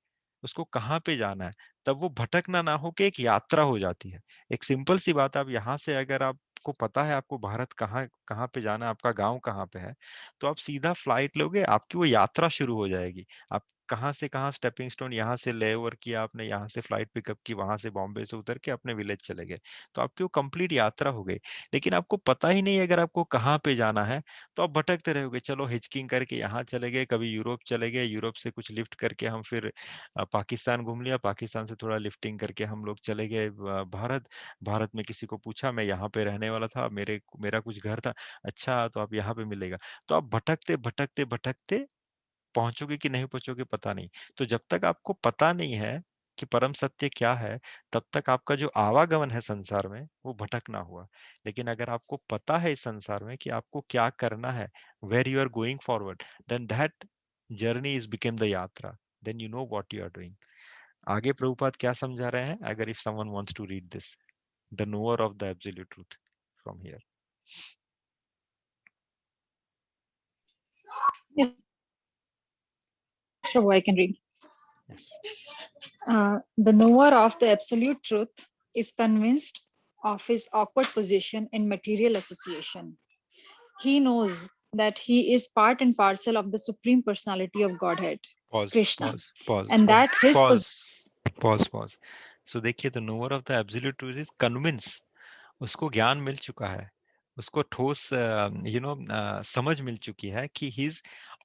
उसको कहाँ पे जाना है, तब वो भटकना ना होके एक यात्रा हो जाती है। एक सिंपल सी बात, आप यहाँ से अगर आपको पता है आपको भारत कहाँ कहाँ पे जाना है, आपका गांव कहाँ पे है, तो आप सीधा फ्लाइट लोगे, आपकी वो यात्रा शुरू हो जाएगी। आप कहाँ से कहाँ स्टेपिंग स्टोन, यहाँ से ले ओवर किया आपने, यहाँ से फ्लाइट पिकअप की, वहां से बॉम्बे से उतर के अपने विलेज चले गए, तो आपकी वो कंप्लीट यात्रा हो गई। लेकिन आपको पता ही नहीं अगर आपको कहाँ पे जाना है, तो आप भटकते रहोगे। चलो हिचकिंग करके यहाँ चले गए, कभी यूरोप चले गए, यूरोप से कुछ लिफ्ट करके हम फिर पाकिस्तान घूम लिया, पाकिस्तान से थोड़ा लिफ्टिंग करके हम लोग चले गए भारत। भारत में किसी को पूछा मैं यहाँ पे रहने वाला था, मेरा कुछ घर था, अच्छा तो आप यहाँ पे मिलेगा। तो आप भटकते भटकते भटकते पहुंचोगे कि नहीं पहुंचोगे पता नहीं। तो जब तक आपको पता नहीं है कि परम सत्य क्या है, तब तक आपका जो आवागमन है संसार में वो भटकना हुआ। लेकिन अगर आपको पता है इस संसार में कि आपको क्या करना है, where you are going forward, then that journey is became the yatra, then you know what you are doing. आगे प्रभुपाद क्या समझा रहे हैं, अगर if someone wants to read this, the knower of the absolute truth from here. Yes, Prabhu, I can read. Yes, The knower of the absolute truth is convinced of his awkward position in material association. He knows that he is part and parcel of the Supreme Personality of Godhead, pause Krishna, pause pause and pause that his pause pause pause. So देखिए, the knower of the absolute truth is convince, उसको ज्ञान मिल चुका है, उसको ठोस समझ मिल चुकी है कि हिज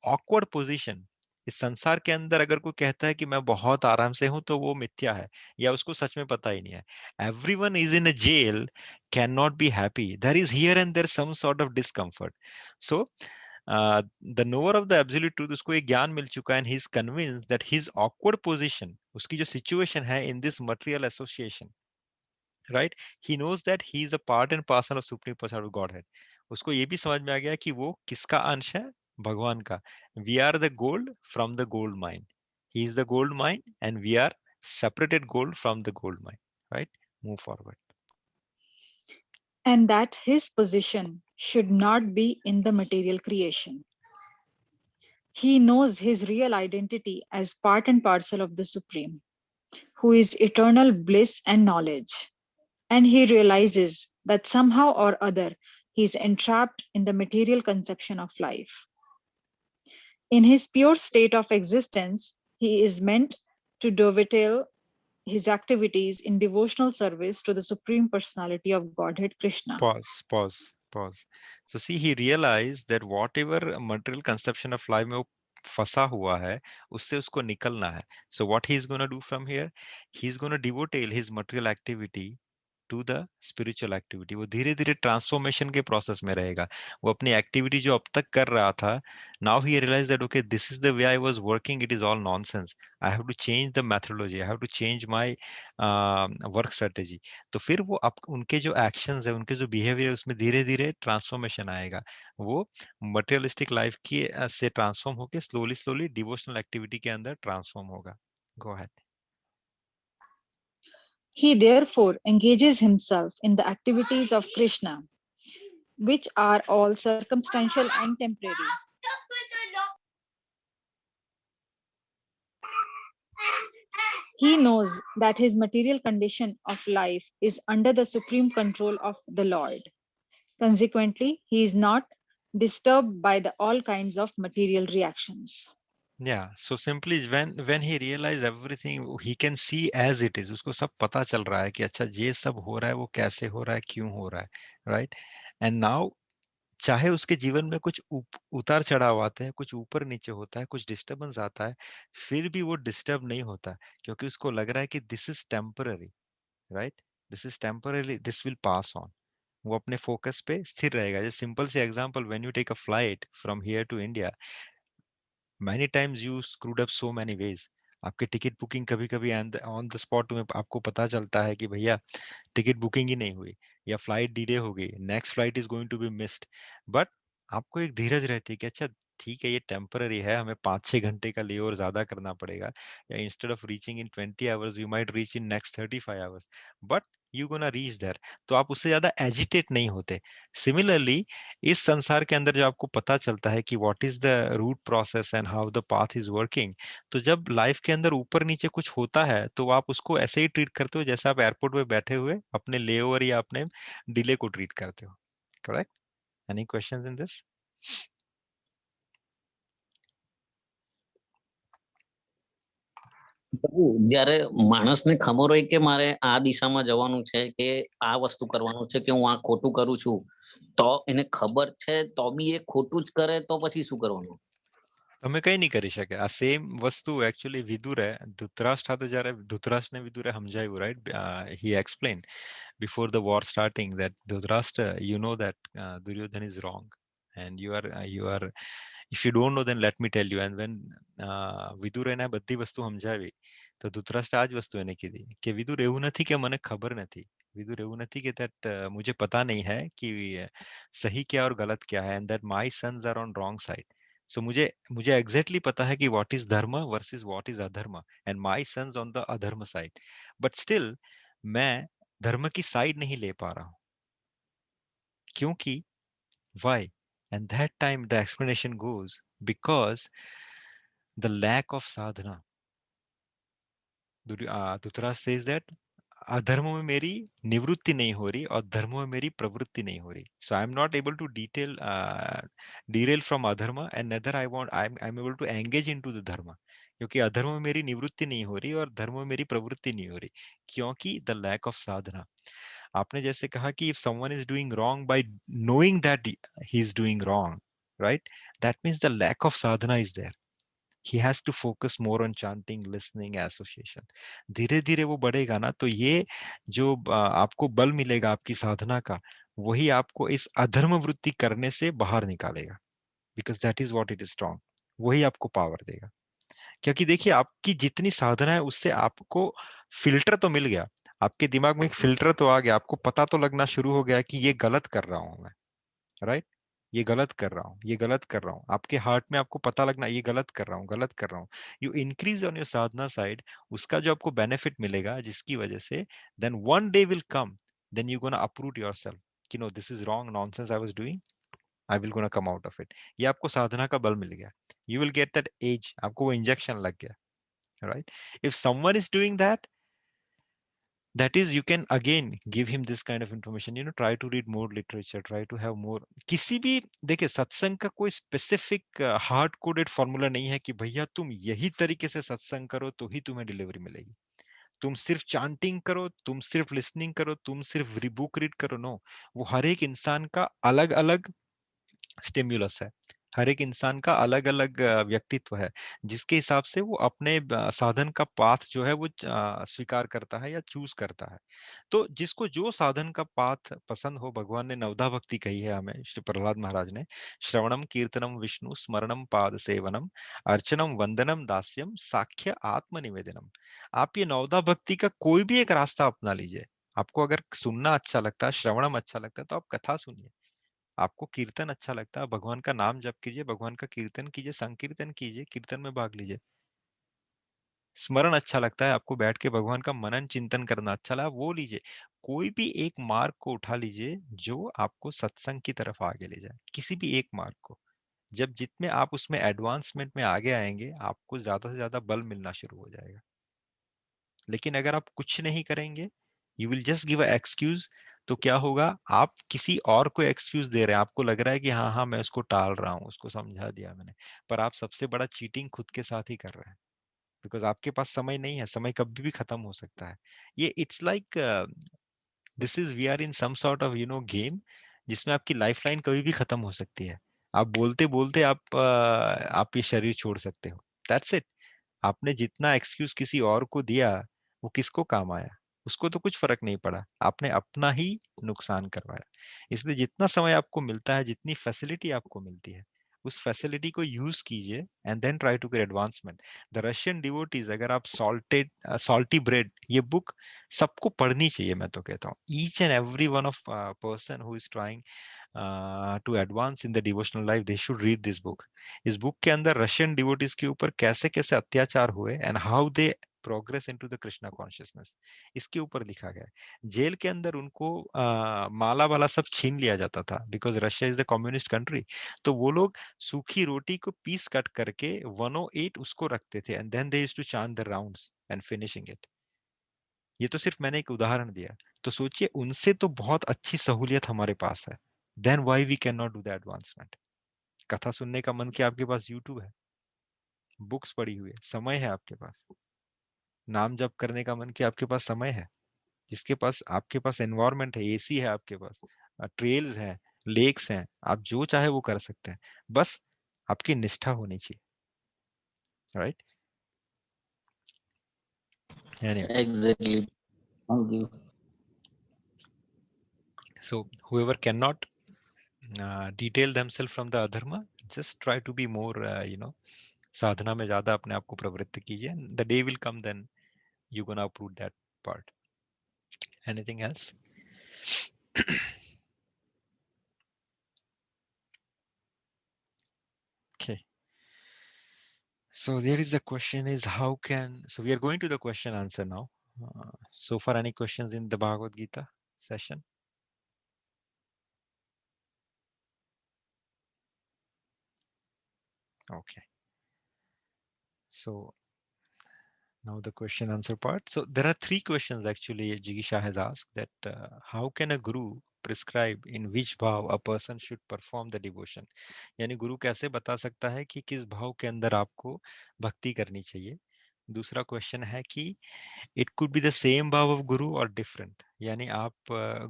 ऑकवर्ड पोजीशन इस संसार के अंदर, अगर कोई कहता है कि मैं बहुत आराम से हूं, तो वो मिथ्या है, या उसको सच में पता ही नहीं है। Everyone is in a jail, can not be happy, there is here and there some sort of discomfort. So the knower of the absolute truth, उसको एक ज्ञान मिल चुका है, and he is convinced that his awkward position, उसकी जो situation है in this material association, right, he knows that he is a part and parcel of supreme person of God है। उसको ये भी समझ में आ गया कि वो किसका अंश है, भगवान का। We are the gold from the gold mine, he is the gold mine and we are separated gold from the gold mine, right. Move forward. and that his position should not be in the material creation. He knows his real identity as part and parcel of the Supreme, who is eternal bliss and knowledge. And he realizes that somehow or other he is entrapped in the material conception of life. In his pure state of existence, he is meant to dovetail his activities in devotional service to the Supreme Personality of Godhead Krishna. Pause. So see, he realized that whatever material conception of life में वो फंसा हुआ है, उससे उसको निकलना है. So what he is going to do from here? He is going to devote his material activity to the spiritual activity. वो धीरे धीरे ट्रांसफॉर्मेशन के प्रोसेस में रहेगा। वो अपनी एक्टिविटी जो अब तक कर रहा था, now he realize that okay this is the way I was working, it is all nonsense, I have to change the methodology, I have to change my work strategy. तो फिर वो अब उनके जो एक्शंस है, उनके जो बिहेवियर है, उसमें धीरे धीरे ट्रांसफॉर्मेशन आएगा। वो मटेरियलिस्टिक लाइफ की से ट्रांसफॉर्म होके स्लोली स्लोली डिवोशनल एक्टिविटी के अंदर ट्रांसफॉर्म होगा। Go ahead. He therefore engages himself in the activities of Krishna, which are all circumstantial and temporary. He knows that his material condition of life is under the supreme control of the Lord. Consequently, he is not disturbed by all kinds of material reactions. Yeah, so simply when he realize everything, he can see as it is. उसको सब पता चल रहा है कि अच्छा ये सब हो रहा है, वो कैसे हो रहा है, क्यों हो रहा है, right? And now चाहे उसके जीवन में कुछ उतार चढ़ाव आते हैं, कुछ ऊपर नीचे होता है, कुछ डिस्टर्बेंस आता है, फिर भी वो डिस्टर्ब नहीं होता, क्योंकि उसको लग रहा है कि this is temporary, right? This is temporary, this will pass on. वो अपने फोकस पे स्थिर रहेगा। जैसे सिंपल सी example, when you take a flight from here to India, many times you screwed up so many ways. आपके ticket booking कभी कभी ऑन द स्पॉट तुम्हें आपको पता चलता है कि भैया टिकट बुकिंग ही नहीं हुई, या फ्लाइट डिले हो गई, next flight is going to be missed. But आपको एक धीरज रहती है कि अच्छा ठीक है, ये टेम्पररी है, हमें 5-6 घंटे का ले और ज्यादा करना पड़ेगा, या instead of reaching in 20 hours we might reach in next 35 hours, but you gonna reach there. तो आप उससे ज्यादा एजिटेट नहीं होते। सिमिलरली इस संसार के अंदर जब आपको पता चलता है कि what is the root process and how the path is working, तो जब लाइफ के अंदर ऊपर नीचे कुछ होता है तो आप उसको ऐसे ही ट्रीट करते हो जैसे आप एयरपोर्ट पे बैठे हुए अपने लेओवर या अपने डिले को ट्रीट करते हो। Correct? Any questions in this? પ્રભુ જ્યારે માણસને ખબર હોય કે મારે આ દિશામાં જવાનું છે કે આ વસ્તુ કરવાનું છે કે હું આ ખોટું કરું છું, તો એને ખબર છે તો બી એ ખોટું જ કરે તો પછી શું કરવાનું? તમે કઈ નહીં કરી શકે. આ સેમ વસ્તુ એકચ્યુઅલી વિદુરે ધૃતરાષ્ટ્ર સાથે જ્યારે ધૃતરાષ્ટ્રને વિદુરે સમજાવ્યું, right? He explain before the war starting that Dhritarashtra, you know that Duryodhan is wrong, and you are if you don't know then let me tell you. And when Vidur એને બધી વસ્તુ સમજાવી, તો ધૃતરાષ્ટ્ર આ જ વસ્તુ એને કીધી કે વિદુર એવું નથી કે મને ખબર નથી, વિદુર એવું નથી કે that मुझे पता नहीं है कि सही क्या और गलत क्या है, and that my sons are on wrong side. So मुझे मुझे एग्जैक्टली पता है कि what is धर्म versus what is अधर्म, and my sons on the अधर्म side, but still मैं धर्म की साइड नहीं ले पा रहा हूं, क्योंकि why? And that time the explanation goes because the lack of sadhana. Dhritarashtra says that अधर्म में मेरी निवृत्ति नहीं हो रही और धर्म में मेरी प्रवृत्ति नहीं हो रही. So I am not able to derail from अधर्म, and neither I'm able to engage into the dharma, क्योंकि अधर्म में मेरी निवृत्ति नहीं हो रही और धर्म में मेरी प्रवृत्ति नहीं हो रही, क्योंकि the lack of sadhana. आपने जैसे कहा कि if someone is doing wrong by knowing that he is doing wrong, right? That means the lack of sadhana is there. He has to focus more on chanting, listening, association. धीरे धीरे वो बढ़ेगा ना, तो ये जो आपको बल मिलेगा आपकी साधना का, वही आपको इस अधर्म वृत्ति करने से बाहर निकालेगा, because that is what it is strong. वही आपको पावर देगा, क्योंकि देखिए आपकी जितनी साधना है उससे आपको फिल्टर तो मिल गया, आपके दिमाग में एक फिल्टर तो आ गया, आपको पता तो लगना शुरू हो गया कि ये गलत कर रहा हूं मैं, राइट? ये गलत कर रहा हूँ, ये गलत कर रहा हूँ, आपके हार्ट में आपको पता लगना ये गलत कर रहा हूँ, गलत कर रहा हूँ। You increase on your sadhana side, उसका जो आपको बेनिफिट मिलेगा जिसकी वजह से then one day will come, then you gonna uproot yourself कि no this is wrong nonsense I was doing, I will gonna come out of it. ये आपको साधना का बल मिल गया, you will get that edge, आपको वो इंजेक्शन लग गया, right? If someone is doing that, that is you can again give him this kind of information, try to read more literature, try to have more. किसी भी देखिए सत्संग का कोई स्पेसिफिक हार्ड कोडेड फॉर्मूला नहीं है कि भैया तुम यही तरीके से सत्संग करो तो ही तुम्हें डिलीवरी मिलेगी, तुम सिर्फ चांटिंग करो, तुम सिर्फ लिसनिंग करो, तुम सिर्फ बुक रीड करो, नो। वो हर एक इंसान का अलग अलग स्टिम्युलस है, हर एक इंसान का अलग अलग व्यक्तित्व है, जिसके हिसाब से वो अपने साधन का पाथ जो है वो स्वीकार करता है या चूज करता है। तो जिसको जो साधन का पाथ पसंद हो, भगवान ने नवधा भक्ति कही है हमें, श्री प्रहलाद महाराज ने, श्रवणम कीर्तनम विष्णु स्मरणम पाद सेवनम अर्चनम वंदनम दास्यम साख्य आत्मनिवेदनम। आप ये नवधा भक्ति का कोई भी एक रास्ता अपना लीजिए। आपको अगर सुनना अच्छा लगता है, श्रवणम अच्छा लगता है, तो आप कथा सुनिए। आपको कीर्तन अच्छा लगता है, भगवान का नाम जप कीजिए, भगवान का कीर्तन कीजिए, संकीर्तन कीजिए, कीर्तन में भाग लीजिए। स्मरण अच्छा लगता है आपको, बैठ के भगवान का मनन चिंतन करना अच्छा लगा, वो लीजिए। कोई भी एक मार्ग को उठा लीजिए जो आपको सत्संग की तरफ आगे ले जाए, किसी भी एक मार्ग को। जब जितने आप उसमें एडवांसमेंट में आगे आएंगे, आपको ज्यादा से ज्यादा बल मिलना शुरू हो जाएगा। लेकिन अगर आप कुछ नहीं करेंगे, you will just give a excuse, तो क्या होगा, आप किसी और को एक्सक्यूज दे रहे हैं। आपको लग रहा है कि हाँ हाँ मैं उसको टाल रहा हूँ, उसको समझा दिया मैंने, पर आप सबसे बड़ा चीटिंग खुद के साथ ही कर रहे हैं। बिकॉज आपके पास समय नहीं है, समय कभी भी खत्म हो सकता है। ये it's like this is we are in some sort of game, जिसमें आपकी लाइफ लाइन कभी भी खत्म हो सकती है। आप बोलते बोलते आप ये शरीर छोड़ सकते हो। That's it. आपने जितना एक्सक्यूज किसी और को दिया, वो किसको काम आया? उसको तो कुछ फर्क नहीं पड़ा, आपने अपना ही नुकसान करवाया। इसलिए जितना समय आपको मिलता है, जितनी फैसिलिटी आपको मिलती है, उस फैसिलिटी को यूज कीजिए and then try to get advancement. The Russian devotees, अगर आप सॉल्टी ब्रेड, ये बुक सबको पढ़नी चाहिए, मैं तो कहता हूँ। Each and every one of person who is trying to advance in the devotional life, they should read this book. इस बुक के अंदर रशियन डिवोटीज के ऊपर कैसे कैसे अत्याचार हुए and how they progress into the Krishna consciousness, इसके ऊपर लिखा गया है। जेल के अंदर उनको माला वाला सब छीन लिया जाता था, because Russia is the communist country. तो वो लोग सूखी रोटी को पीस कट करके 108 उसको रखते थे, and then they used to chant the rounds and finishing it. ये तो सिर्फ मैंने एक उदाहरण दिया। तो सोचिए, उनसे तो बहुत अच्छी सहूलियत हमारे पास है। Then why we can not do the advancement? कथा सुनने का मन किया, आपके पास यूट्यूब है, बुक्स पड़ी हुई है, समय है आपके पास। नाम जप करने का मन किया, आपके पास समय है। जिसके पास, आपके पास एनवायरनमेंट है, एसी है आपके पास, ट्रेल्स हैं, लेक्स हैं, आप जो चाहे वो कर सकते हैं। बस आपकी निष्ठा होनी चाहिए, right? Anyway, exactly. Thank you. so whoever cannot detail themselves from the adharma, just try to be more sadhana में ज्यादा अपने आप को प्रवृत्त कीजिए। The day will come, then you're gonna uproot that part. Anything else? Okay. So there is the question is how can, so we are going to the question answer now. So far, any questions in the Bhagavad Gita session? Okay. So now the question answer part. So there are three questions actually Jigisha has asked, that how can a guru prescribe in which bhav a person should perform the devotion? यानी गुरु कैसे बता सकता है कि किस भाव के अंदर आपको भक्ति करनी चाहिए? दूसरा क्वेश्चन है कि it could be the same भाव ऑफ गुरु और डिफरेंट, यानी आप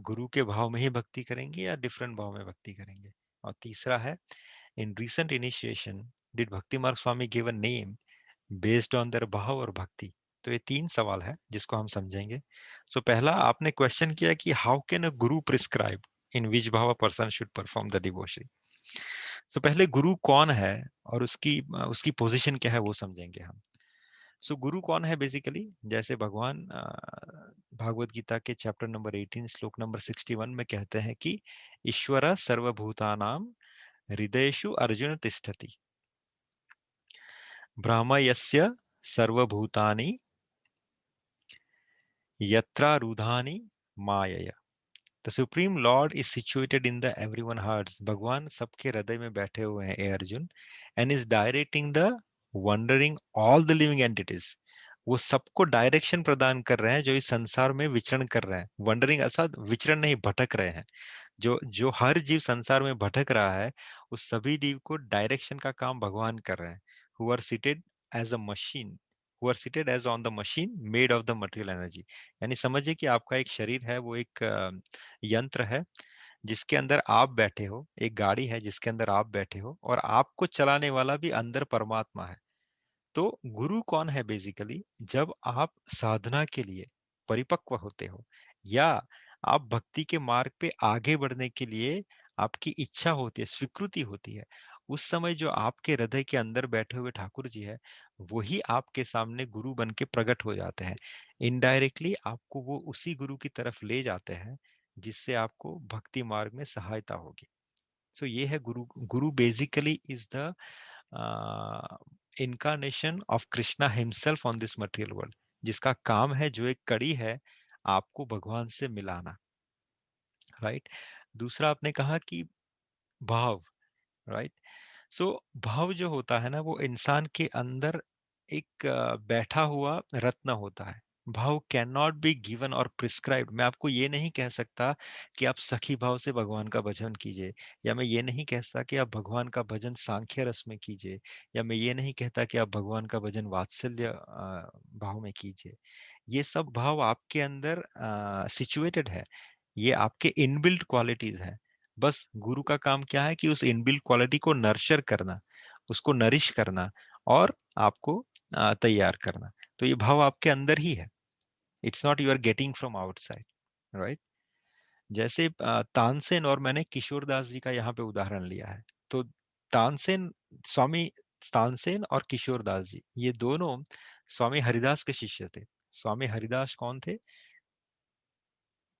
गुरु के भाव में ही भक्ति करेंगे या डिफरेंट भाव में भक्ति करेंगे? और तीसरा है, इन recent initiation did Bhakti Marg Swami give a name based on their bhava और भक्ति? तो ये तीन सवाल है जिसको हम समझेंगे। सो पहला आपने क्वेश्चन किया कि how can a Guru prescribe in which bhava a person should perform the devotion. So पहले गुरु कौन है और उसकी उसकी पोजीशन क्या है वो समझेंगे हम। सो गुरु कौन है बेसिकली, जैसे भगवान भागवत गीता के चैप्टर नंबर 18 श्लोक नंबर 61 में कहते हैं कि ईश्वर सर्वभूतानां हृदयेषु अर्जुन तिष्ठति, भ्रामयस्य सर्वभूतानि यत्रारूढ़ानि मायया। The Supreme Lord is situated in the everyone hearts. भगवान सबके हृदय में बैठे हुए हैं, ए Arjun, and is directing the wandering all the living entities. वो सबको डायरेक्शन प्रदान कर रहे हैं जो इस संसार में विचरण कर रहे हैं। वंडरिंग अर्थात विचरण नहीं, भटक रहे हैं। जो जो हर जीव संसार में भटक रहा है, उस सभी जीव को डायरेक्शन का काम भगवान कर रहे हैं। Who are seated as a machine, who are seated as on the machine made of the material energy. यानी समझिए कि आपका एक शरीर है, वो एक यंत्र है जिसके अंदर आप बैठे हो, एक गाड़ी है जिसके अंदर आप बैठे हो और आपको चलाने वाला भी अंदर परमात्मा है। तो गुरु कौन है बेसिकली? जब आप साधना के लिए परिपक्व होते हो या आप भक्ति के मार्ग पे आगे बढ़ने के लिए आपकी इच्छा होती है, स्वीकृति होती है, उस समय जो आपके हृदय के अंदर बैठे हुए ठाकुर जी है, वही आपके सामने गुरु बन के प्रकट हो जाते हैं। इनडायरेक्टली आपको वो उसी गुरु की तरफ ले जाते हैं जिससे आपको भक्ति मार्ग में सहायता होगी। सो ये है गुरु। गुरु basically is the incarnation of Krishna himself on this material world, जिसका काम है, जो एक कड़ी है, आपको भगवान से मिलाना। राइट। दूसरा आपने कहा कि भाव। राइट। सो भाव जो होता है ना, वो इंसान के अंदर एक बैठा हुआ रत्न होता है। भाव कैन नॉट बी गिवन और प्रिस्क्राइब्ड। मैं आपको ये नहीं कह सकता कि आप सखी भाव से भगवान का भजन कीजिए, या मैं ये नहीं कहता कि आप भगवान का भजन सांख्य रस में कीजिए, या मैं ये नहीं कहता कि आप भगवान का भजन वात्सल्य भाव में कीजिए। ये सब भाव आपके अंदर सिचुएटेड है, ये आपके इनबिल्ट क्वालिटीज है। बस गुरु का काम क्या है कि उस इनबिल्ट क्वालिटी को नर्चर करना, उसको नरिश करना और आपको तैयार करना। तो ये भाव आपके अंदर ही है, it's not you are getting from outside. Right. जैसे तानसेन और मैंने किशोरदास जी का यहाँ पे उदाहरण लिया है। तो तानसेन, स्वामी तानसेन और किशोरदास जी, ये दोनों स्वामी हरिदास के शिष्य थे। स्वामी हरिदास कौन थे?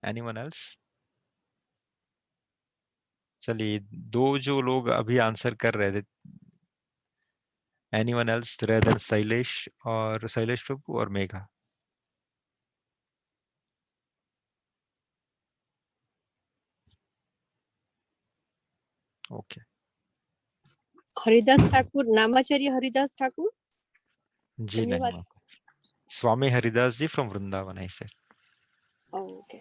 Anyone else? चलिए, दो जो लोग अभी आंसर कर रहे थे, anyone else rather than Shailesh, और शैलेश प्रभु और मेघा? ओके। हरिदास ठाकुर, नामाचार्य हरिदास ठाकुर। जी नहीं, धन्यवाद। स्वामी हरिदास जी फ्रॉम वृंदावन है सर। ओके।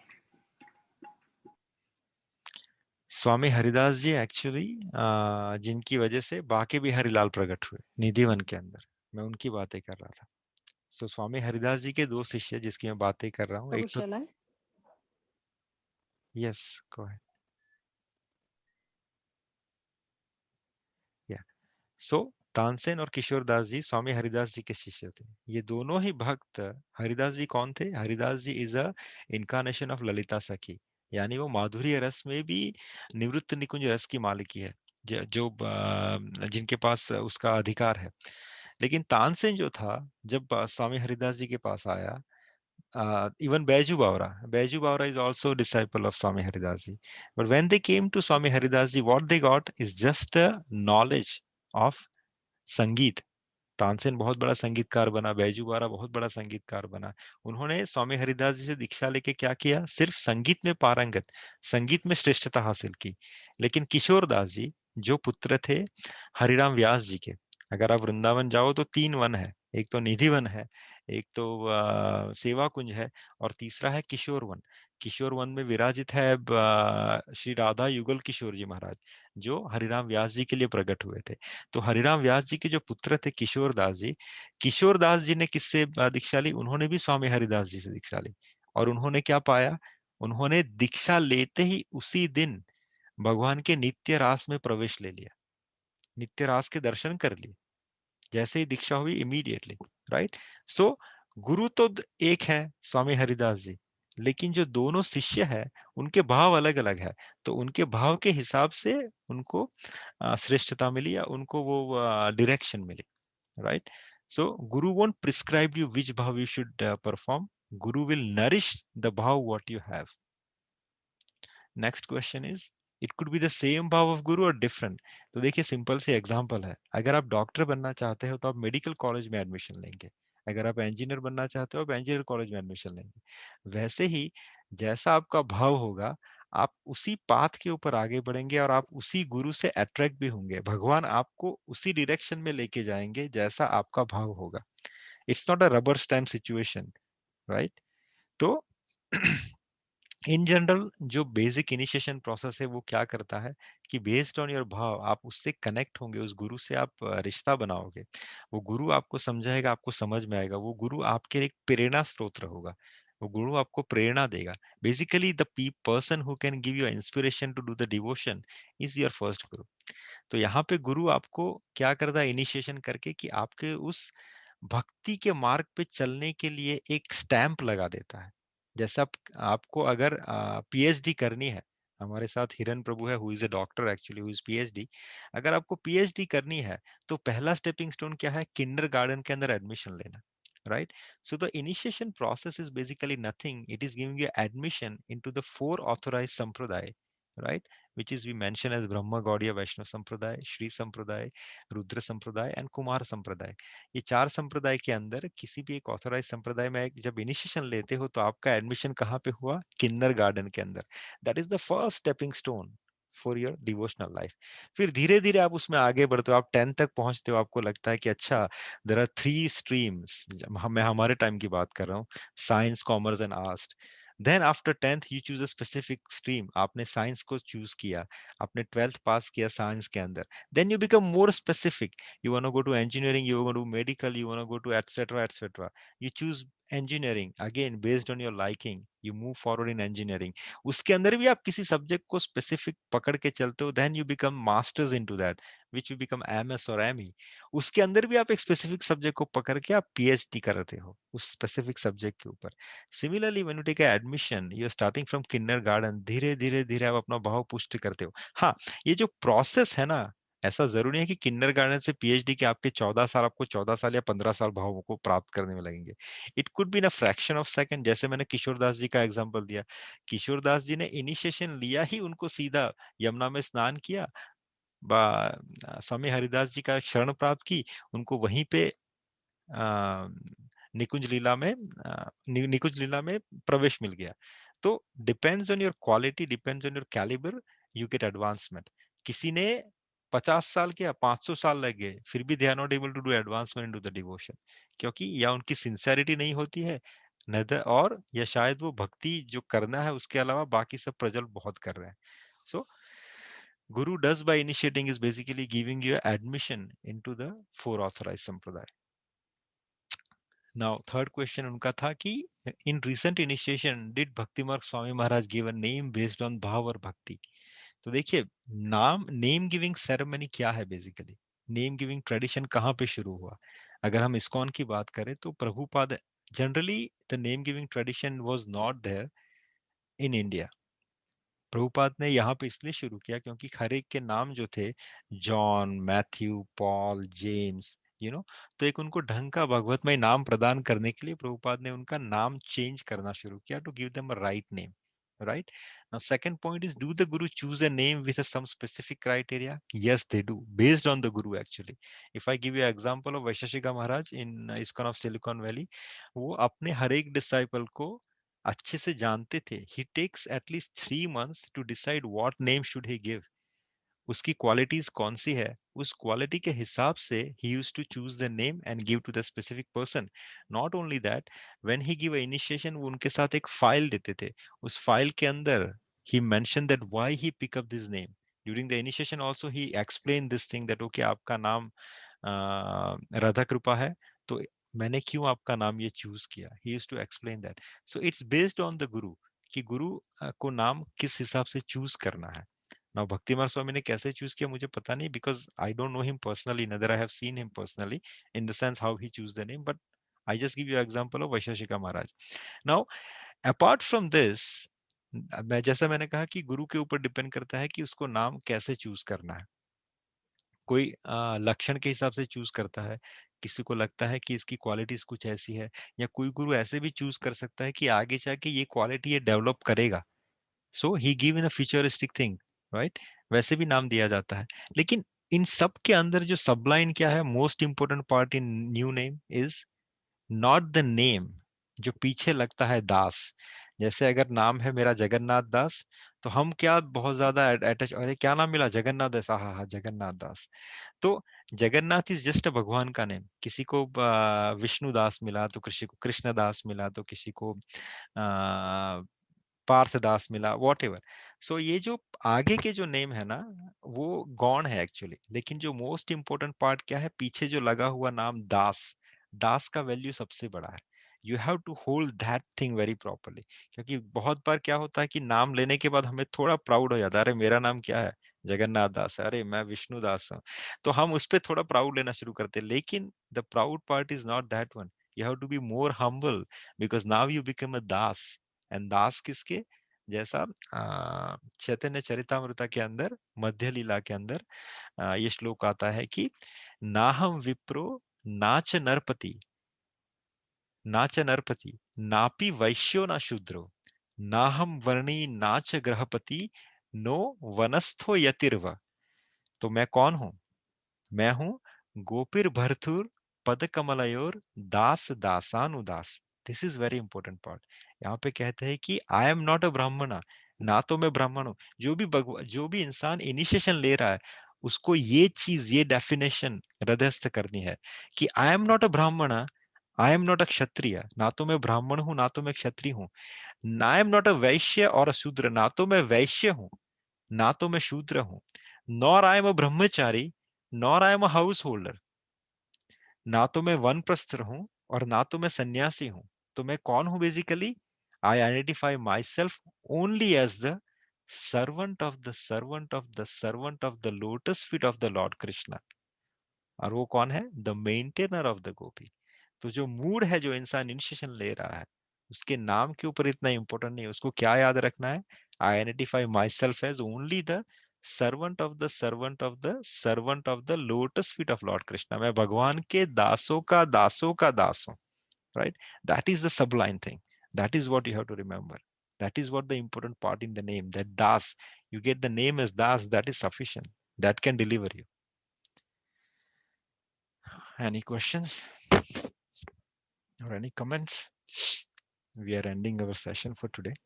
स्वामी हरिदास जी एक्चुअली जिनकी वजह से बाकी भी हरिलाल प्रकट हुए निधिवन के अंदर, मैं उनकी बातें कर रहा था। सो स्वामी हरिदास जी के दो शिष्य जिसकी मैं बातें कर रहा हूँ, एक तो यस गो अहेड या सो तानसेन और किशोरदास जी स्वामी हरिदास जी के शिष्य थे। ये दोनों ही भक्त। हरिदास जी कौन थे? Haridas ji is a incarnation of Lalita Sakhi, यानी वो माधुर्य रस में भी निवृत्त निकुंज रस की मालिकी है, जो जिनके पास उसका अधिकार है। लेकिन तानसेन जो था, जब स्वामी हरिदास जी के पास आया, even Baiju Bawra is also a disciple of Swami Haridas Ji. But when they came to Swami Haridas Ji, what they got is just a knowledge of संगीत। तानसेन बहुत बड़ा संगीतकार बना, बैजू बावरा बहुत बड़ा संगीतकार बना। उन्होंने स्वामी हरिदास जी से दीक्षा लेके क्या किया? सिर्फ संगीत में पारंगत, संगीत में श्रेष्ठता हासिल की। लेकिन किशोरदास जी जो पुत्र थे हरिराम व्यास जी के, अगर आप वृंदावन जाओ तो 3 वन है, एक तो निधि वन है, एक तो सेवा कुंज है, और तीसरा है किशोर वन। किशोर वन में विराजित है श्री राधा युगल किशोर जी महाराज, जो हरिराम व्यास जी के लिए प्रकट हुए थे। तो हरिराम व्यास जी के जो पुत्र थे किशोरदास जी ने किससे दीक्षा ली? उन्होंने भी स्वामी हरिदास जी से दीक्षा ली। और उन्होंने क्या पाया? उन्होंने दीक्षा लेते ही उसी दिन भगवान के नित्य रास में प्रवेश ले लिया, नित्य रास के दर्शन कर लिए, जैसे ही दीक्षा हुई इमीडिएटली। राइट। सो गुरु तो एक है स्वामी हरिदास जी, लेकिन जो दोनों शिष्य है उनके भाव अलग अलग है। तो उनके भाव के हिसाब से उनको श्रेष्ठता मिली, या उनको वो direction milli. Right. So Guru won't prescribe you which भाव you should perform, Guru will nourish the भाव what you have. Next question is, it could be the same भाव ऑफ गुरु और डिफरेंट। तो देखिए, सिंपल सी एग्जांपल है, अगर आप डॉक्टर बनना चाहते हो तो आप मेडिकल कॉलेज में एडमिशन लेंगे, अगर आप इंजीनियर बनना चाहते हो आप इंजीनियर कॉलेज में एडमिशन लेंगे। वैसे ही जैसा आपका भाव होगा, आप उसी पाथ के ऊपर आगे बढ़ेंगे और आप उसी गुरु से अट्रैक्ट भी होंगे। भगवान आपको उसी डायरेक्शन में लेके जाएंगे जैसा आपका भाव होगा। It's not a rubber stamp situation. Right. तो इन जनरल जो बेसिक इनिशिएशन प्रोसेस है वो क्या करता है कि बेस्ड ऑन योर भाव आप उससे कनेक्ट होंगे, उस गुरु से आप रिश्ता बनाओगे, वो गुरु आपको समझाएगा, आपको समझ में आएगा, वो गुरु आपके लिए एक प्रेरणा स्रोत होगा, वो गुरु आपको प्रेरणा देगा. Basically the person who can give you inspiration to do the devotion is your first guru. तो यहाँ पे गुरु आपको क्या करता है इनिशिएशन करके कि आपके उस भक्ति के मार्ग पे चलने के लिए एक स्टैंप लगा देता है. जैसे आपको अगर पीएचडी करनी है, हमारे साथ हिरन प्रभु है who is a doctor actually who is PhD. अगर आपको पीएचडी करनी है तो पहला स्टेपिंग स्टोन क्या है, किंडरगार्टन के अंदर एडमिशन लेना. Right, so the initiation process is basically nothing, it is giving you admission into the 4 authorized sampradaya, right, which is we mention as Brahma Gaudiya Vaishnava Sampradaya, Shri Sampradaya, Rudra Sampradaya and Kumar Sampradaya. ये 4 संप्रदाय के अंदर किसी भी एक authorise संप्रदाय में जब इनिशिएशन लेते हो तो आपका एडमिशन कहाँ पे हुआ, किंडरगार्टन के अंदर. That is the first stepping stone for your devotional life. फिर धीरे धीरे आप उसमें आगे बढ़ते हो, आप 10 तक पहुंचते हो, आपको लगता है कि अच्छा देयर आर 3 स्ट्रीम्स. मैं हमारे टाइम की बात कर रहा हूँ, science, commerce and arts. Then after 10th you choose a specific stream. आपने साइंस को चूज किया, आपने 12th पास किया साइंस के अंदर. Then you become more specific, you want to go to engineering, you want to medical, you want to go to etc. You choose engineering again based on your liking, you move forward in engineering. उसके अंदर भी आप किसी subject को specific पकड़ के चलते हो, then you become masters into that, which you become MS or ME. उसके अंदर भी आप एक स्पेसिफिक सब्जेक्ट को पकड़ के आप PhD करते हो उस स्पेसिफिक सब्जेक्ट के ऊपर. Similarly when you take admission, you are starting from kindergarten, धीरे धीरे धीरे आप अपना भाव पुष्ट करते हो. हाँ, ये जो प्रोसेस है ना, ऐसा जरूरी है कि किंडरगार्टन से पीएचडी के आपके 14 साल, आपको 14 साल या 15 साल भावों को प्राप्त करने में लगेंगे. It could be in a fraction of second. जैसे मैंने किशोर दास जी का एग्जांपल दिया, किशोर दास जी ने इनिशिएशन लिया ही उनको सीधा यमुना में स्नान किया, स्वामी हरिदास जी का शरण प्राप्त की, उनको वहीं पे निकुंज लीला में निकुंज लीला में प्रवेश मिल गया. तो depends on your quality, depends on your calibre, you get advancement. किसी ने 50 साल किया, 500 साल लग गए, फिर भी they are not able to do advancement into the devotion, क्योंकि या उनकी सिंसियरिटी नहीं होती है और या शायद वो भक्ति जो करना है उसके अलावा बाकी सब प्रजल बहुत कर रहे हैं. सो Guru does by initiating is basically giving you admission into the 4 authorized sampradaya. Now, third question उनका था कि in recent initiation did Bhakti Marg Swami Maharaj give a name based on भाव और भक्ति. तो देखिए, नेम गिविंग सेरेमनी क्या है बेसिकली, नेम गिविंग ट्रेडिशन कहाँ पे शुरू हुआ. अगर हम इस्कॉन की बात करें तो Prabhupada, generally the name giving tradition was not there in India. Prabhupada ने यहाँ पे इसलिए शुरू किया क्योंकि हर एक के नाम जो थे, जॉन, मैथ्यू, पॉल, जेम्स, तो एक उनको ढंग का भगवतमय नाम प्रदान करने के लिए प्रभुपाद ने उनका नाम चेंज करना शुरू किया to give them a right name. Right now, second point is, do the guru choose a name with some specific criteria? Yes, they do, based on the guru actually. If I give you an example of Vaisheshika Maharaj in ISKCON of Silicon Valley, वो अपने हर एक disciple को अच्छे से जानते थे. He takes at least 3 months to decide what name should he give. उसकी qualities कौन सी है, उस क्वालिटी के हिसाब से he used to choose the name and give to the specific person. Not only that, when he give a initiation, वो उनके साथ एक फाइल देते थे. उस फाइल के अंदर he mentioned that why he pick up this name. During the initiation also he explained this thing that okay, आपका नाम राधा कृपा है, तो मैंने क्यों आपका नाम ये चूज किया. He used to explain that. So it's based on the guru कि गुरु को नाम किस हिसाब से चूज करना है. Now भक्ति मार्ग स्वामी ने कैसे चूज किया मुझे पता नहीं, because I don't know him personally, neither I have seen him personally in the sense how he choose the name, but I just give you an example of Vaisheshika Maharaj. Now apart from this, जैसा मैंने कहा कि गुरु के ऊपर depend करता है कि उसको नाम कैसे चूज करना है. कोई लक्षण के हिसाब से चूज करता है, किसी को लगता है कि इसकी क्वालिटीज कुछ ऐसी है, या कोई गुरु ऐसे भी चूज कर सकता है कि आगे जाके ये क्वालिटी ये डेवलप करेगा. So he give in a futuristic thing, right, वैसे भी नाम दिया जाता है. लेकिन इन सब के अंदर जो सबलाइन क्या है, most important part in new name is not the name जो पीछे लगता है दास. जैसे अगर नाम है मेरा जगन्नाथ दास, तो हम क्या बहुत ज्यादा अटैच, अरे क्या नाम मिला, जगन्नाथ दास, हाँ हाँ जगन्नाथ दास. तो जगन्नाथ इज जस्ट अ भगवान का नेम. किसी को विष्णु दास मिला, तो किसी को कृष्ण दास मिला, तो किसी को पार्थदास मिला, वॉट एवर. सो ये जो आगे के जो नेम है ना, वो गौण है एक्चुअली. लेकिन जो मोस्ट इंपोर्टेंट पार्ट क्या है, पीछे जो लगा हुआ नाम दास, दास का वैल्यू सबसे बड़ा है. You have to hold that thing very properly. क्योंकि बहुत बार क्या होता है कि नाम लेने के बाद हमें थोड़ा प्राउड हो जाता है, अरे मेरा नाम क्या है, जगन्नाथ दास है, अरे मैं विष्णु दास हूँ, तो हम उस पर थोड़ा प्राउड लेना शुरू करते हैं। लेकिन the proud part is not that one, you have to be more humble, because now you become a das. And दास किसके, जैसा चैतन्य चरितामृता के अंदर, मध्य लीला के अंदर ये श्लोक आता है कि नाहम विप्रो नाच नरपति, नाच नरपति नापि वैश्यो न शूद्रो, नाहम वर्णी नाच ग्रहपति, नो वनस्थो यतिर्व। तो मैं कौन हूं, मैं हूं गोपिर भरथुर पद कमलयोर दास दासानुदास। This is very important part. यहाँ पे कहते हैं कि आई एम नॉट अ ब्राह्मण, ना तो मैं ब्राह्मण हूं। जो भी इंसान इनिशिएशन ले रहा है उसको ये चीज, ये डेफिनेशन हृदयस्थ करनी है कि आई एम नॉट अ ब्राह्मण, आई एम नॉट अ क्षत्रिय, ना तो मैं ब्राह्मण हूं ना तो मैं क्षत्रिय हूं, आई एम नॉट अ वैश्य और अ शूद्र, ना तो मैं वैश्य हूं ना तो मैं शूद्र हूं, nor I am a Brahmachari nor I am a house holder, ना तो मैं वनप्रस्थ हूं और ना तो मैं सन्यासी हूं। तो मैं कौन हूं basically, I identify myself only as the servant of the servant of the servant of the lotus feet of the lord Krishna. और वो कौन है, the maintainer of the gopi. तो जो मूड है, जो इंसान इनिशिएशन ले रहा है, उसके नाम के ऊपर इतना इंपॉर्टेंट नहीं है, उसको क्या याद रखना है, I identify myself as only the servant of the servant of the servant of the lotus feet of lord Krishna. मैं भगवान के दासों का दासों का दास हूं, right. That is the sublime thing, that is what you have to remember, that is what the important part in the name, that das, you get the name as das, that is sufficient, that can deliver you. Any questions or any comments? We are ending our session for today.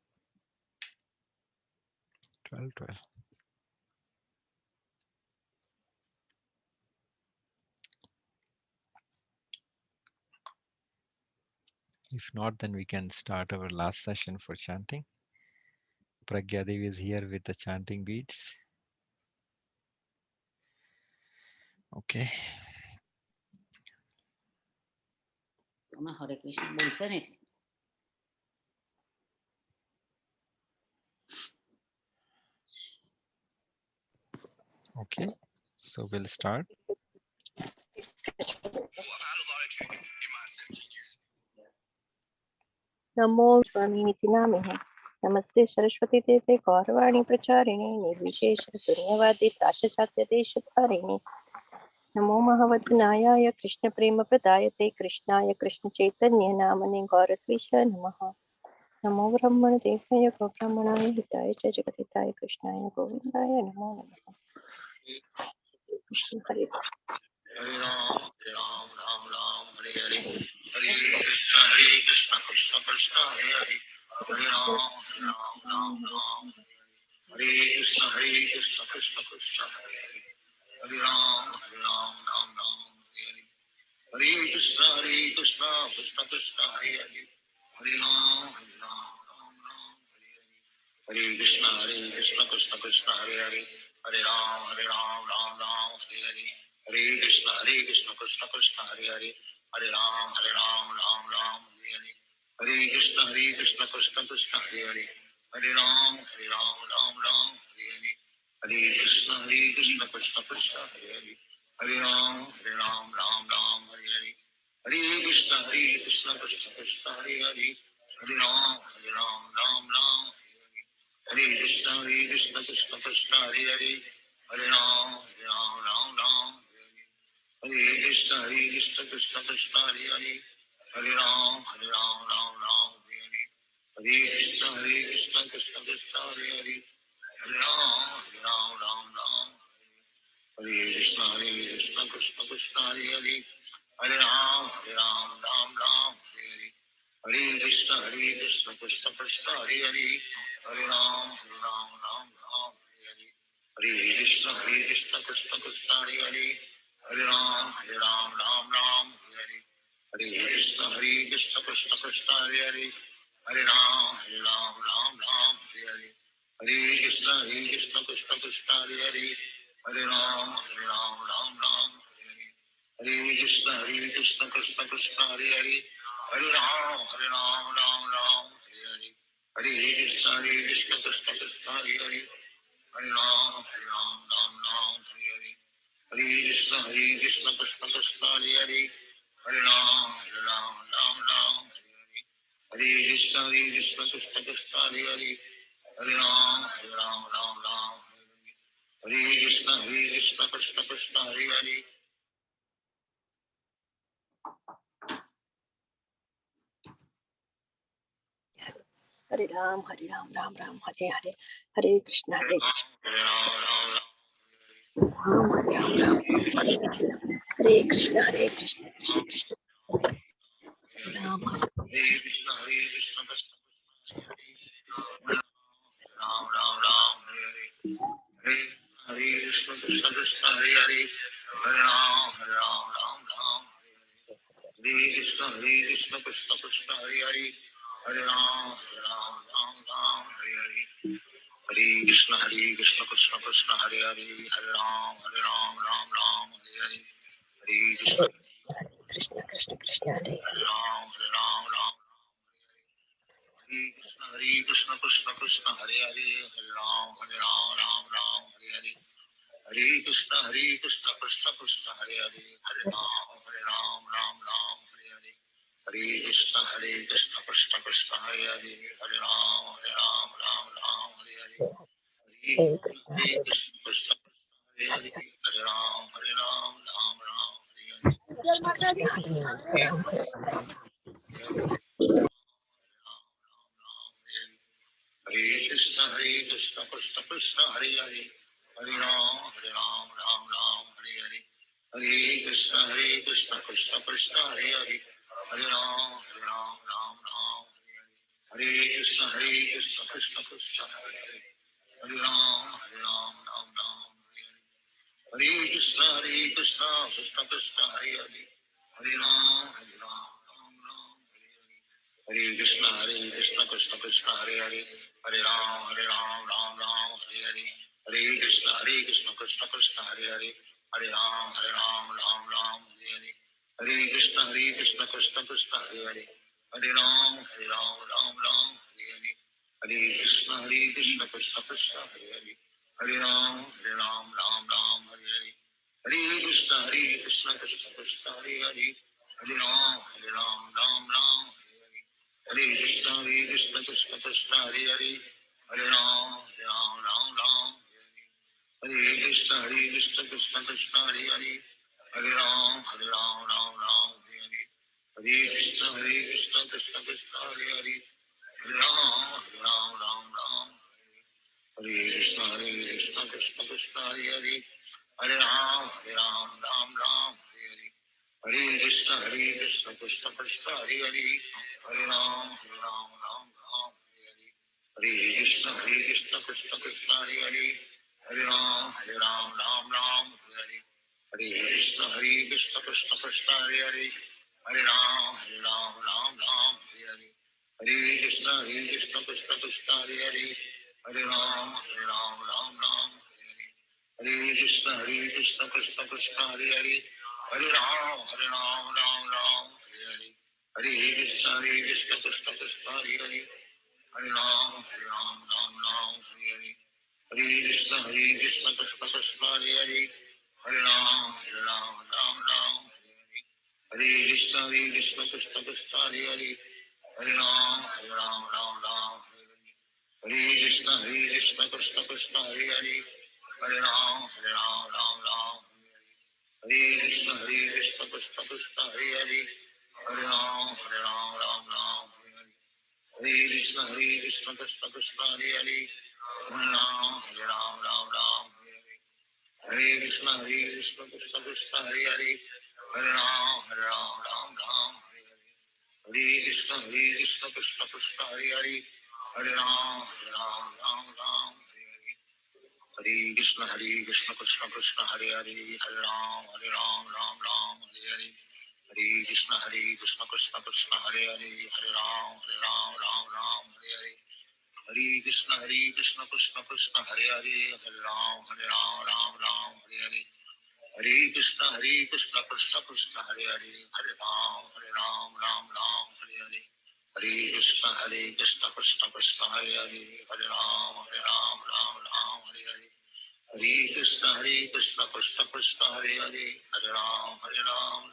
12. If not, then we can start our last session for chanting. Pragya Devi is here with the chanting beads. Okay. हरे कृष्ण बोलશે ને. Okay, so we'll start. नमो स्वामिनिति नामिने नमस्ते सरस्वती देवे गौरवाणी प्रचारिणे निर्विशेष शून्यवादी पाश्चात्य देशधारिणे नमो महावदनाय कृष्ण प्रेम प्रदायते कृष्णाय कृष्ण चैतन्य नामने गौरद्विष नमः नमो ब्रह्मण देवाय गौब्रह्मणाय हिताय च जगद्हिताय कृष्णाय गोविन्दाय नमो नमः कृष्ण हरे हरे राम राम राम हरे हरे हरे कृष्ण कृष्ण कृष्ण हरे हरे हरे राम राम राम हरे कृष्ण कृष्ण कृष्ण हरे हरे हरे राम राम राम हरे हरे कृष्ण कृष्ण कृष्ण हरे हरे हरे राम राम हरे हरे कृष्ण कृष्ण कृष्ण हरे हरे हरे राम राम हरे हरे हरे कृष्ण कृष्ण कृष्ण हरे हरे हरे राम राम हरे हरे हरे कृष्ण कृष्ण कृष्ण हरे हरे हरे राम राम हरे हरे हरे कृष्ण कृष्ण कृष्ण हरे हरे हरे राम राम हरे हरे हरे कृष्ण कृष्ण कृष्ण हरे हरे हरे राम राम हरे कृष्ण कृष्ण कृष्ण हरे हरे हरे राम राम हरे कृष्ण कृष्ण कृष्ण हरे हरे हरे राम राम हरे हरे कृष्ण कृष्ण कृष्ण हरे हरे हरे राम राम हरे Krishna Krishna Krishna Hare Hare Hare Ram Ram Hare Hare Hare Krishna Krishna Krishna Hare Hare Hare Ram Ram Hare Hare Hare Krishna Krishna Krishna Hare Hare Hare Ram Ram Hare Hare Hare Krishna Krishna Krishna Hare Hare Hare Ram Ram Hare Hare Hare Krishna Krishna Krishna Hare Hare Hare Ram Ram Hare Hare Hare Krishna Krishna Krishna Hare Hare Hare Ram, Ram Ram, Hare Hare. Hare Krishna, Krishna Krishna, Hare Hare. Hare Ram, Ram Ram, Hare Hare. Hare Krishna, Krishna Krishna, Hare Hare. Hare Ram, Ram Ram, Hare Hare. Hare Krishna, Krishna Krishna, Hare Hare. Hare Ram, Ram Ram, Hare Hare. Hare Krishna, Krishna Krishna, Hare Hare. Hare Ram, Ram Ram, Hare Hare. Hare Krishna, Hare Ram, Ram Ram, Hare Krishna, Krishna Krishna, Ram Hare. Hare Krishna, Krishna Krishna, Ram Ram, Hare Hare. Hare Hare Krishna, Krishna Krishna, Hare Hare. Hare Ram, Ram Ram. Hare Krishna, Krishna Krishna, Hare Hare. Hare Ram, Ram Hare Hare. Hare Krishna, Krishna Krishna, Hare Hare. Hare Ram, Ram Hare Hare. Hare Krishna, Krishna Krishna Krishna, Hare Hare Ram, Ram. Hare Krishna, Krishna Krishna, Hare Hare. Hare Ram, Ram Hare Hare. Hare Krishna, Krishna Krishna, Hare Hare. Hare Ram, Ram Hare Hare. Hare Krishna, Krishna Krishna, Hare Hare. Hare Ram, Ram Hare Hare. Hare Krishna, Krishna, Krishna Hare Hare. Hare Ram, Ram Hare Hare. Hare Ram, Hare Krishna, Krishna Krishna, Hare Hare. Hare Ram, Ram Hare Hare. Hare Krishna, Krishna Krishna, Hare Hare. Hare Ram, Ram Hare Hare. Hare Krishna, Krishna Krishna, Hare Hare. Hare Ram, Ram Hare Hare. Hare Krishna, Krishna Krishna, Hare Hare. Hare Ram, Ram Hare Hare. Hare Krishna, Krishna Krishna, Hare Hare. Hare Ram, Ram Hare Hare. Hare Krishna, Krishna Krishna, Hare Hare. Hare Ram, Ram Hare Hare. Hare Krishna, Krishna Krishna, Hare Hare. Hare Ram, Ram Hare Hare. Hare Krishna, Krishna Krishna, Hare Hare. Hare Ram, Ram Hare Hare. Hare Krishna, Krishna Krishna, Hare Hare. Hare Ram, Ram Hare Hare. Hare Krishna, Krishna Krishna, Hare Hare. Hare Ram, Ram Hare Hare. Hare Krishna, Krishna Krishna, Hare Hare. Hare Ram, Ram Hare Hare. Hare Krishna, Krishna Krishna, Hare Hare. Hare Ram, Ram Hare Krishna, Krishna Krishna, Hare Hare. Hare Ram, Ram Hare Hare. Hare Krishna, Krishna Krishna, Hare Hare. Hare Ram, Ram Hare Hare. Hare Krishna, Krishna Krishna, Hare Hare. Hare Ram, Ram Hare Hare. Hare Krishna, Krishna Krishna, Hare Hare. Hare Ram, Ram Hare Hare. Hare Krishna, Krishna Krishna, Hare Hare. Hare Ram, Ram Hare Hare. Hare Krishna, Krishna Krishna, Hare Hare. Hare Ram, Ram Hare Hare. Hare Krishna, Krishna Krishna, Hare Hare. Hare Ram, Ram Hare Hare. Hare Krishna, Krishna Krishna, Hare Hare. Hare Ram, Ram Hare Hare. Hare Krishna, Krishna Krishna, Hare Hare. Hare Ram, Ram Hare Hare. Hare Krishna, Krishna Krishna, Hare Hare. Hare Ram, Ram Hare Hare. Hare Krishna, Krishna Krishna, Hare Hare. Hare Ram, Ram Hare Hare. Hare Krishna, Krishna Krishna, Hare Hare. Hare Ram, Ram Hare Hare. Hare Krishna, Krishna Krishna, Hare Hare. Hare Ram, Ram Hare Hare. Hare Krishna, Krishna Krishna, Hare Hare. Hare Ram, Ram Hare Hare. Hare Krishna, Krishna Krishna, Hare Hare. Hare Ram, Ram Hare Hare. Hare Krishna, Krishna Krishna, Hare Hare. Hare Ram, Ram Hare Hare. Hare Krishna, Krishna Krishna, Hare Hare. Hare Ram, Ram Hare Hare. हरे कृष्ण कृष्ण कृष्ण हरे हरे, हरे राम राम राम हरे हरे, हरे कृष्ण कृष्ण कृष्ण हरे हरे, हरे राम राम राम हरे हरे, हरे कृष्ण कृष्ण कृष्ण हरे हरे, हरे राम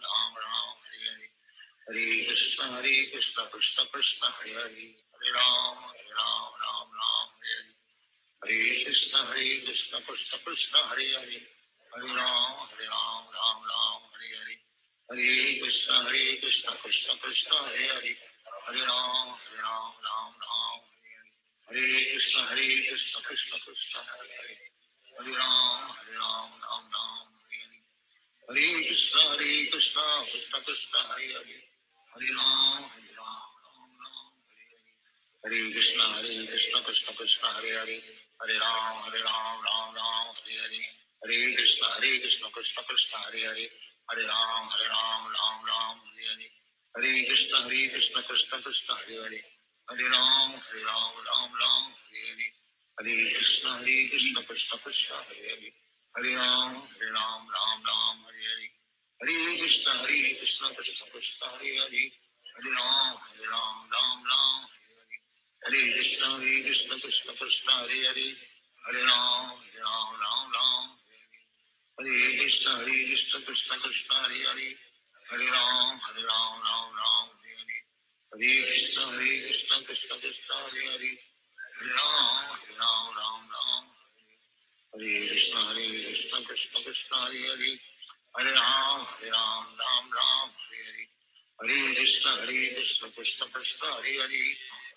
राम राम हरे हरे, हरे कृष्ण कृष्ण कृष्ण हरे हरे, हरे राम राम राम हरे हरे, हरे कृष्ण कृष्ण कृष्ण हरे हरे, हरे राम राम राम हरे हरे, हरे कृष्ण कृष्ण कृष्ण हरे हरे, हरे राम राम राम हरे हरे, हरे कृष्ण कृष्ण कृष्ण हरे हरे, हरे राम राम राम हरे हरे, हरे कृष्ण कृष्ण कृष्ण हरे हरे, हरे राम राम राम हरे हरे, हरे कृष्ण कृष्ण कृष्ण हरे हरे, हरे राम राम राम हरे हरे, हरे कृष्ण कृष्ण कृष्ण हरे हरे, हरे राम राम हरे हरे, हरे कृष्ण कृष्ण कृष्ण हरे हरे, हरे राम राम हरे हरे, हरे कृष्ण कृष्ण कृष्ण हरे हरे, हरे राम राम हरे हरे, हरे कृष्ण कृष्ण कृष्ण हरे हरे, हरे राम राम हरे हरे, हरे कृष्ण कृष्ण कृष्ण हरे हरे, हरे राम राम हरे हरे, हरे कृष्ण कृष्ण कृष्ण हरे हरे, हरे राम राम हरे हरे, हरे कृष्ण कृष्ण कृष्ण हरे हरे, हरे राम राम हरे, हरे कृष्ण कृष्ण कृष्ण हरे हरे,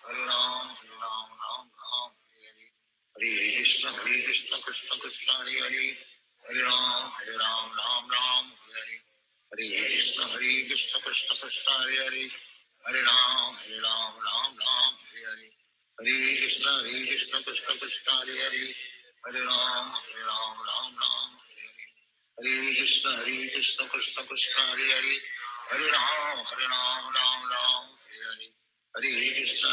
हरे राम राम हरे हरे, हरे कृष्ण कृष्ण कृष्ण हरे हरे, हरे राम राम हरे हरे, हरे कृष्ण कृष्ण कृष्ण हरे हरे, हरे राम राम हरे हरे, हरे कृष्ण कृष्ण कृष्ण हरे हरे, हरे राम राम हरे हरे, हरे कृष्ण कृष्ण कृष्ण हरे हरे, हरे राम राम हरे हरे, हरे कृष्ण कृष्ण कृष्ण हरे हरे, हरे राम राम हरे हरे, हरे कृष्ण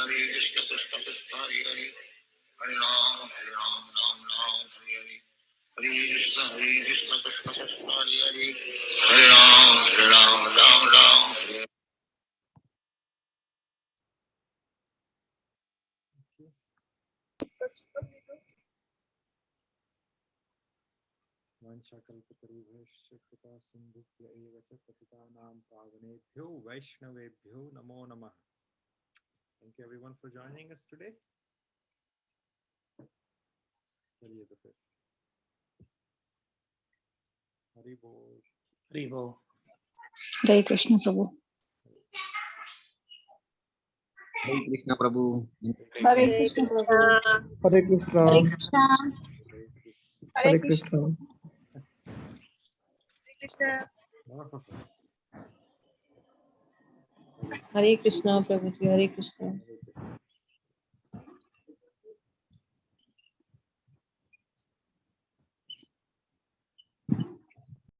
कृष्ण कृष्ण हरे हरे, हरे राम राम हरे हरे, हरे कृष्ण कृष्ण कृष्ण हरे हरे, हरे राम राम हरे हरे। वाञ्छाकल्पतरुभ्यश्च कृपा सिन्धुभ्य एव च पतितानां पावनेभ्यो वैष्णवेभ्यो नमो नमः. Thank you everyone for joining us today. चलिए तो फिर हरि बोल. हरि बोल. हरे कृष्ण प्रभु. हरे कृष्ण प्रभु। हरे कृष्ण प्रभु. हरे कृष्णा. हरे कृष्णा. हरे कृष्णा. नमः. हरे कृष्णा प्रभु जी. हरे कृष्णा.